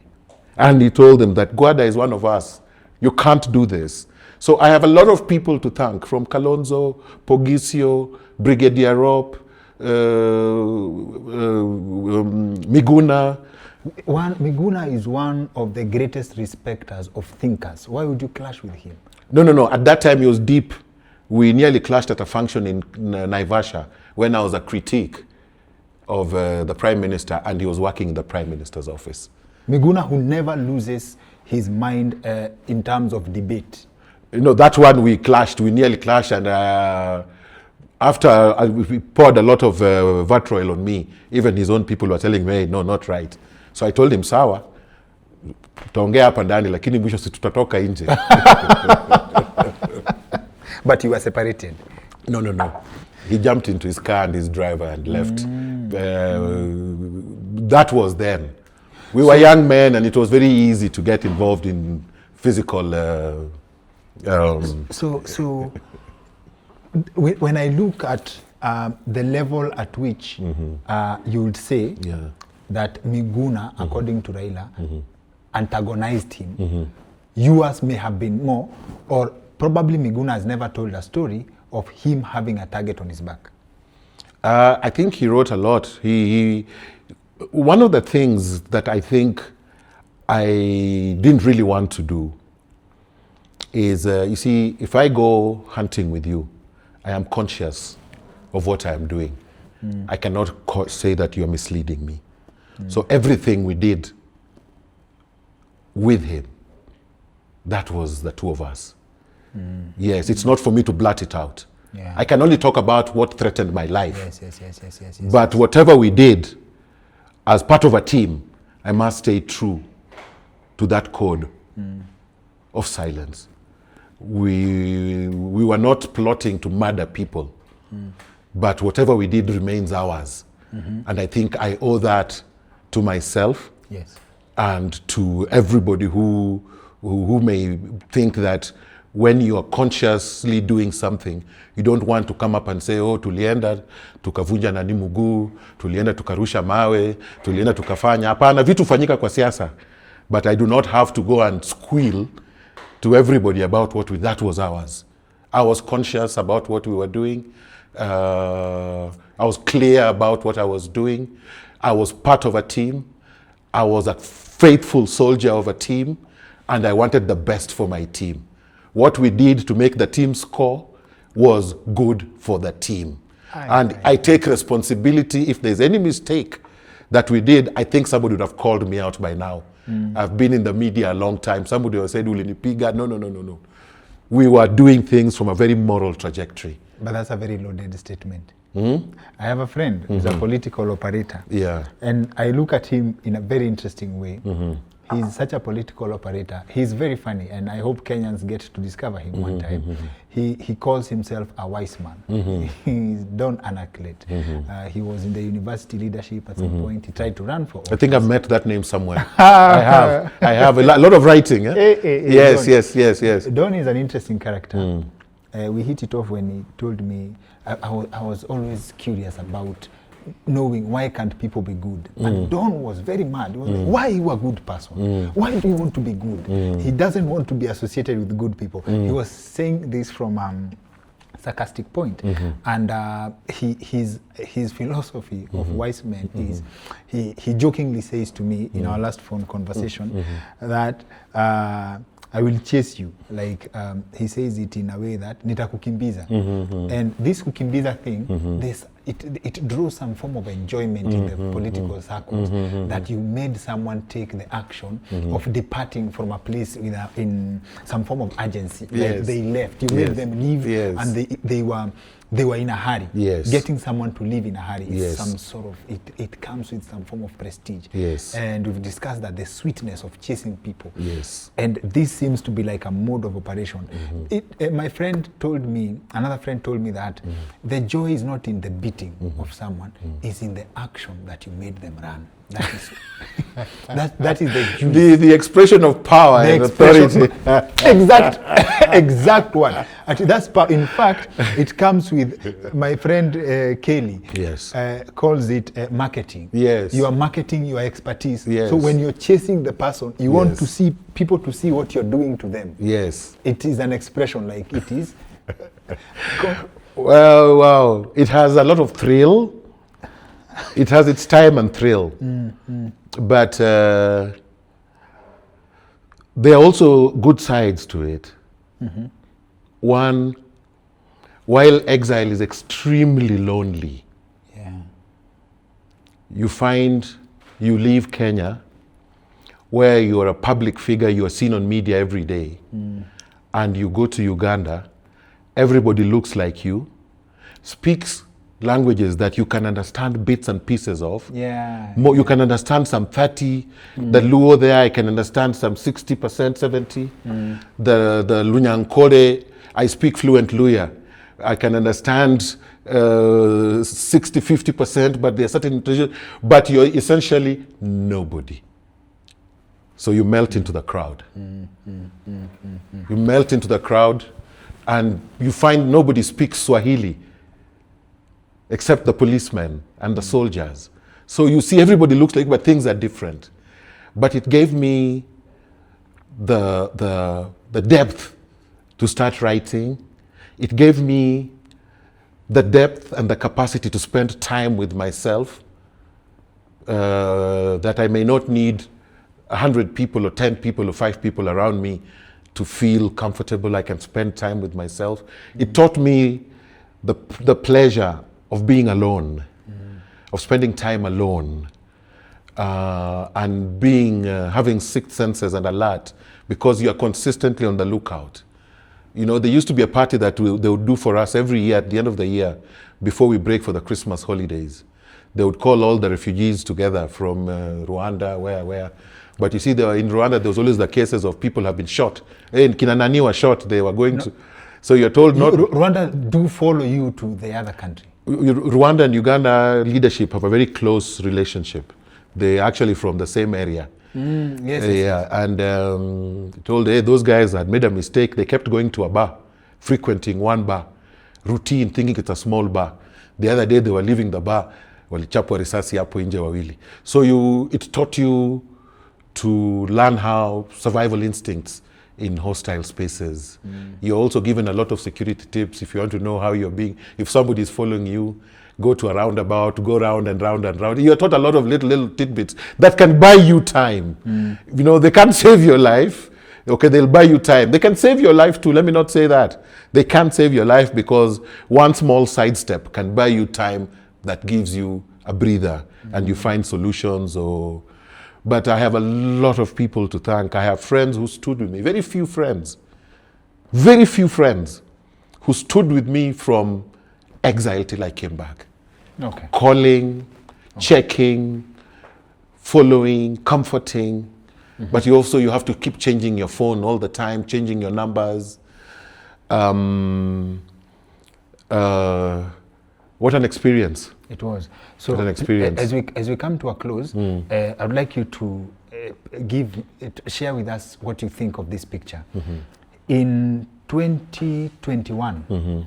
And he told them that Gwada is one of us. You can't do this. So I have a lot of people to thank, from Kalonzo, Pogisio, Brigadier Rop, Miguna. Miguna is one of the greatest respecters of thinkers. Why would you clash with him? No. At that time, he was deep. We nearly clashed at a function in Naivasha when I was a critique of the Prime Minister and he was working in the Prime Minister's office. Miguna, who never loses his mind in terms of debate. That one we clashed. We nearly clashed, and after we poured a lot of vitriol on me, even his own people were telling me, hey, no, not right. So I told him, sawa, tutaongea hapa ndani, lakini mwisho si tutatoka nje. But you were separated? No. He jumped into his car and his driver and left. That was then. We were young men, and it was very easy to get involved in physical... So when I look at the level at which you would say that Miguna, according to Raila, antagonized him, yours may have been more, or probably Miguna has never told a story of him having a target on his back. I think he wrote a lot. One of the things that I think I didn't really want to do is, you see, if I go hunting with you, I am conscious of what I am doing. I cannot say that you are misleading me. So everything we did with him, that was the two of us. Yes, it's not for me to blurt it out. Yeah. I can only talk about what threatened my life. Yes. But whatever we did, as part of a team, I must stay true to that code of silence. We were not plotting to murder people, but whatever we did remains ours. And I think I owe that to myself and to everybody who may think that when you are consciously doing something, you don't want to come up and say, oh, tulienda tukavunja nani mguu, tulienda tukarusha mawe, tulienda tukafanya. Hapana, vitu fanyika kwa siasa. But I do not have to go and squeal to everybody about that was ours. I was conscious about what we were doing. I was clear about what I was doing. I was part of a team. I was a faithful soldier of a team, and I wanted the best for my team. What we did to make the team score was good for the team. I take responsibility. If there's any mistake that we did, I think somebody would have called me out by now. I've been in the media a long time. Somebody would have said, "Ulinipiga." No. We were doing things from a very moral trajectory. But that's a very loaded statement. I have a friend who's a political operator. Yeah. And I look at him in a very interesting way. He's such a political operator. He's very funny, and I hope Kenyans get to discover him one time. He calls himself a wise man. He's don't anaculate. He was in the university leadership at some point. He tried to run for office. I think I've met that name somewhere. I have a lot of writing. Yes. Don is an interesting character. We hit it off when he told me, I was always curious about knowing why can't people be good. And Don was very mad. He was like, why are you a good person? Why do you want to be good? He doesn't want to be associated with good people. He was saying this from sarcastic point. And his philosophy of wise men is, he jokingly says to me in our last phone conversation that I will chase you. Like he says it in a way that nitakukimbiza. And this kukimbiza thing, it draws some form of enjoyment in the political circles, that you made someone take the action of departing from a place in some form of urgency. Like they left. You made them leave, and they were in a hurry. Getting someone to leave in a hurry is some sort of, it comes with some form of prestige. And we've discussed that the sweetness of chasing people. And this seems to be like a mode of operation. My friend told me, another friend told me that the joy is not in the beating of someone, it's in the action that you made them run. That is that is the juice. The expression of power and authority. Exact one. Actually, that's in fact, it comes with my friend Kelly. Calls it marketing. You are marketing your expertise. So when you're chasing the person, you want to see people to see what you're doing to them. It is an expression, like it is. Well, wow. It has a lot of thrill. It has its time and thrill. But there are also good sides to it. One, while Exile is extremely lonely, you find you leave Kenya, where you are a public figure, you are seen on media every day, and you go to Uganda, everybody looks like you, speaks languages that you can understand bits and pieces of. You can understand some 30. The Luo there, I can understand some 60%, 70. The Lunyankore, I speak fluent Luya. I can understand 60, 50%, but there are certain, but you're essentially nobody. So you melt into the crowd. You melt into the crowd, and you find nobody speaks Swahili except the policemen and the soldiers. So you see everybody looks like, but things are different. But it gave me the depth to start writing. It gave me the depth and the capacity to spend time with myself, that I may not need 100 people or 10 people or 5 people around me to feel comfortable. I can spend time with myself. It taught me the pleasure of being alone, of spending time alone, and being having sixth senses and alert, because you are consistently on the lookout. You know, there used to be a party that they would do for us every year at the end of the year, before we break for the Christmas holidays. They would call all the refugees together from Rwanda, where. But you see, in Rwanda, there was always the cases of people have been shot. In Kinanani were shot, they were going to. So you're told not. Rwanda do follow you to the other country. Rwanda and Uganda leadership have a very close relationship. They're actually from the same area. And told, hey, those guys had made a mistake. They kept going to a bar, frequenting one bar, routine, thinking it's a small bar. The other day they were leaving the bar, walichapwa risasi hapo nje wawili. So it taught you to learn how survival instincts in hostile spaces. You're also given a lot of security tips if you want to know how you're being, if somebody is following you, go to a roundabout, go round and round and round. You're taught a lot of little tidbits that can buy you time. You know, they can't save your life. Okay, they'll buy you time. They can save your life too. Let me not say that. They can't save your life because one small sidestep can buy you time that gives you a breather and you find solutions. But I have a lot of people to thank. I have friends who stood with me, very few friends who stood with me from Exile till I came back. Okay. Calling, checking, following, comforting. But you have to keep changing your phone all the time, changing your numbers. What an experience. It was. So what an experience. As we come to a close, I would like you to share with us what you think of this picture. In 2021,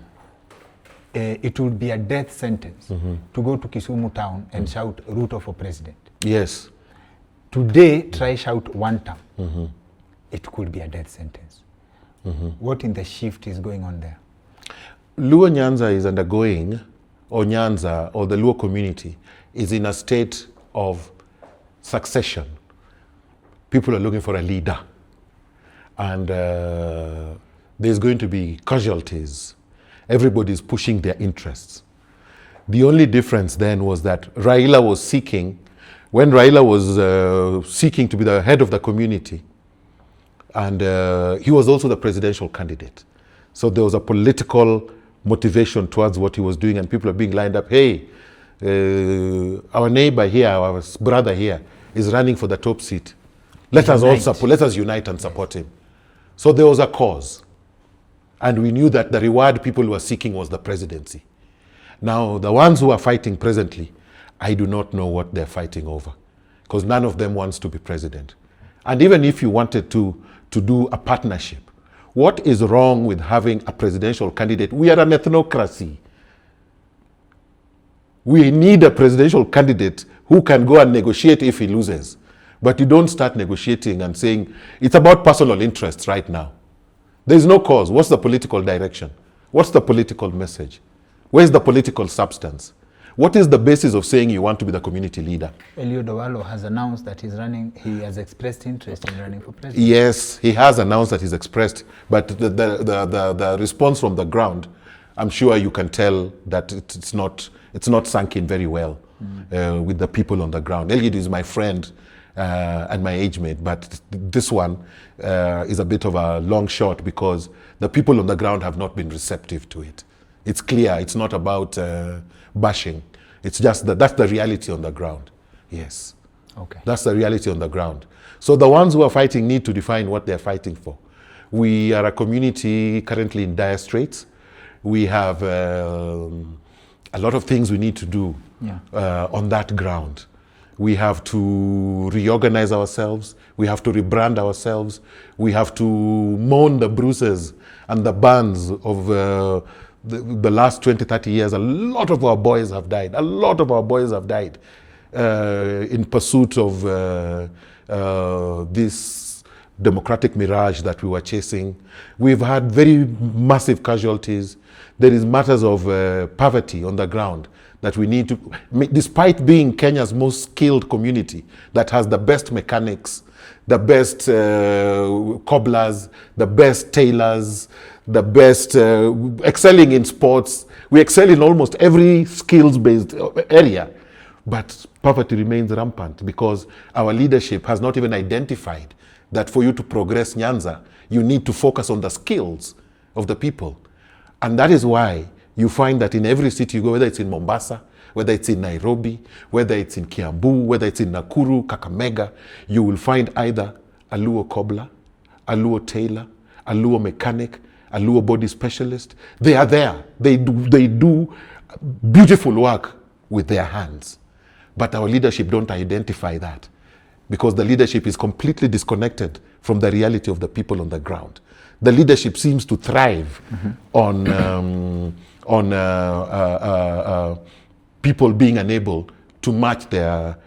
it would be a death sentence to go to Kisumu town and shout Ruto for president. Yes. Today, try shout one term. It could be a death sentence. What in the shift is going on there? Luo Nyanza is undergoing, or Nyanza, or the Luo community, is in a state of succession. People are looking for a leader. And there's going to be casualties. Everybody's pushing their interests. The only difference then was that Raila was seeking, when Raila was seeking to be the head of the community, and he was also the presidential candidate. So there was a political motivation towards what he was doing, and people are being lined up. Hey, our neighbor here, our brother here, is running for the top seat. Let us unite and support him. So there was a cause. And we knew that the reward people were seeking was the presidency. Now, the ones who are fighting presently, I do not know what they're fighting over, because none of them wants to be president. And even if you wanted to do a partnership, what is wrong with having a presidential candidate? We are an ethnocracy. We need a presidential candidate who can go and negotiate if he loses. But you don't start negotiating and saying, it's about personal interests right now. There's no cause. What's the political direction? What's the political message? Where's the political substance? What is the basis of saying you want to be the community leader? Eliud Owalo has announced that he's running, he has expressed interest in running for president. Yes, he has announced that he's expressed, but the response from the ground, I'm sure you can tell that it's not sunk in very well with the people on the ground. Eliud is my friend and my age mate, but this one is a bit of a long shot because the people on the ground have not been receptive to it. It's clear, it's not about bashing. It's just that's the reality on the ground. Yes. Okay. That's the reality on the ground. So the ones who are fighting need to define what they're fighting for. We are a community currently in dire straits. We have a lot of things we need to do on that ground. We have to reorganize ourselves. We have to rebrand ourselves. We have to mourn the bruises and the burns of the last 20, 30 years. A lot of our boys have died. A lot of our boys have died in pursuit of this democratic mirage that we were chasing. We've had very massive casualties. There is matters of poverty on the ground that we need to, despite being Kenya's most skilled community that has the best mechanics, the best cobblers, the best tailors, the best excelling in sports. We excel in almost every skills-based area, but poverty remains rampant because our leadership has not even identified that for you to progress Nyanza, you need to focus on the skills of the people. And that is why you find that in every city you go, whether it's in Mombasa, whether it's in Nairobi, whether it's in Kiambu, whether it's in Nakuru, Kakamega, you will find either a Luo cobbler, a Luo tailor, a Luo mechanic, a Luo body specialist. They are there. They do beautiful work with their hands. But our leadership don't identify that because the leadership is completely disconnected from the reality of the people on the ground. The leadership seems to thrive on people being unable to match their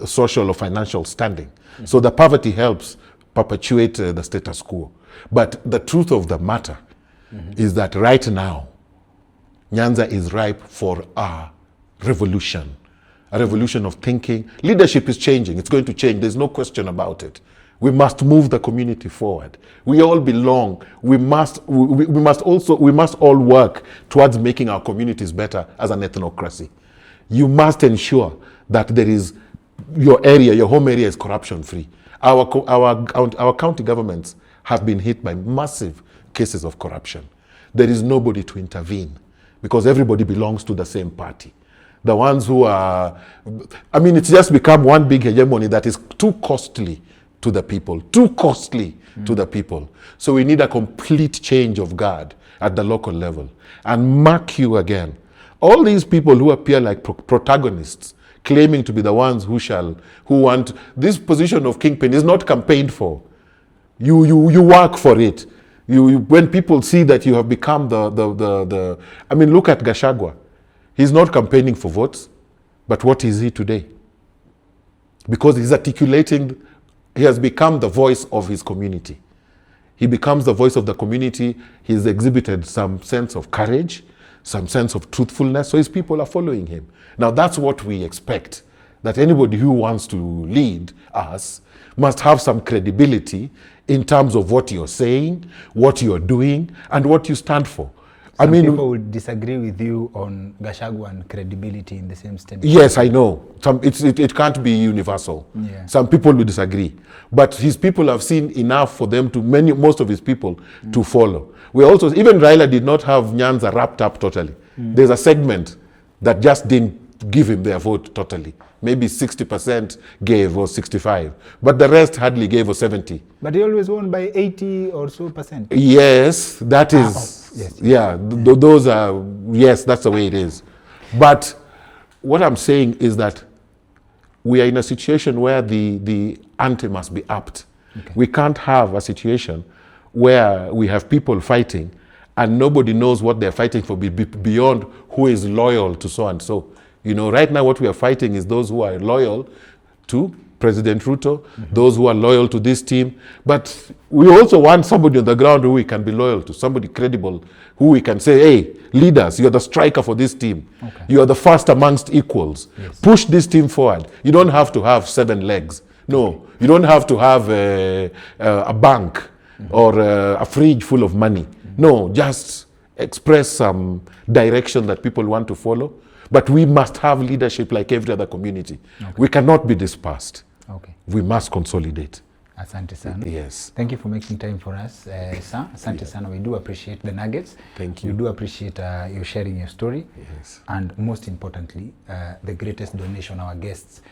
social or financial standing. So the poverty helps perpetuate the status quo. But the truth of the matter is that right now, Nyanza is ripe for a revolution, a revolution of thinking. Leadership is changing. It's going to change. There's no question about it. We must move the community forward. We all belong. We must all work towards making our communities better as an ethnocracy. You must ensure that there is your area, your home area is corruption free. Our county governments have been hit by massive cases of corruption. There is nobody to intervene because everybody belongs to the same party. The ones who are, I mean, it's just become one big hegemony that is too costly to the people, to the people. So we need a complete change of guard at the local level. And mark you again, all these people who appear like protagonists, claiming to be the ones who want this position of kingpin is not campaigned for. You work for it. When people see that you have become I mean, look at Gachagua. He's not campaigning for votes, but what is he today? Because he's articulating, he has become the voice of his community. He becomes the voice of the community. He's exhibited some sense of courage, some sense of truthfulness, so his people are following him. Now that's what we expect, that anybody who wants to lead us must have some credibility in terms of what you're saying, what you're doing, and what you stand for. Some people would disagree with you on Gachagua and credibility in the same statement. Yes, I know. It can't be universal. Yeah. Some people will disagree. But his people have seen enough for them to, most of his people, to follow. Even Raila did not have Nyanza wrapped up totally. There's a segment that just didn't give him their vote totally. Maybe 60% gave or 65%. But the rest hardly gave or 70%. But he always won by 80 or so percent. Yes, that is, yes. yeah, those are, yes, that's the way it is. But what I'm saying is that we are in a situation where the ante must be upped. Okay. We can't have a situation where we have people fighting and nobody knows what they're fighting for beyond who is loyal to so and so. You know, right now what we are fighting is those who are loyal to President Ruto, those who are loyal to this team. But we also want somebody on the ground who we can be loyal to, somebody credible, who we can say, hey, leaders, you're the striker for this team. Okay. You are the first amongst equals. Yes. Push this team forward. You don't have to have 7 legs. No, you don't have to have a bank or a fridge full of money. No, just express some direction that people want to follow. But we must have leadership like every other community. Okay. We cannot be dispersed. Okay. We must consolidate. Asante sana. Yes. Thank you for making time for us, sir. Asante sana. We do appreciate the nuggets. Thank you. We do appreciate you sharing your story. Yes. And most importantly, the greatest donation our guests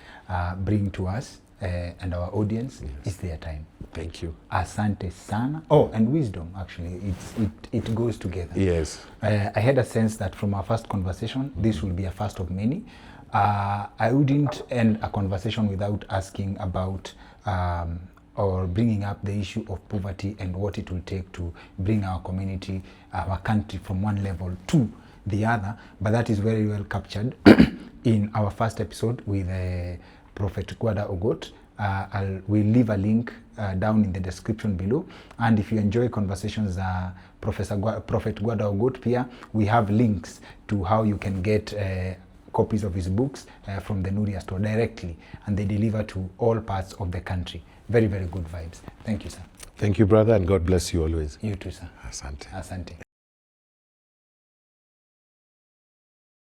bring to us and our audience is their time. Thank you. Asante sana. Oh, and wisdom, actually. It goes together. Yes. I had a sense that from our first conversation, this will be a first of many. I wouldn't end a conversation without asking about or bringing up the issue of poverty and what it will take to bring our community, our country from one level to the other. But that is very well captured in our first episode with Prophet Gwada Ogot. We'll leave a link down in the description below. And if you enjoy conversations, Prophet Gwada Ogot Pia, we have links to how you can get copies of his books from the Nuria store directly, and they deliver to all parts of the country. Very, very good vibes. Thank you, sir. Thank you, brother, and God bless you always. You too, sir. Asante. Asante.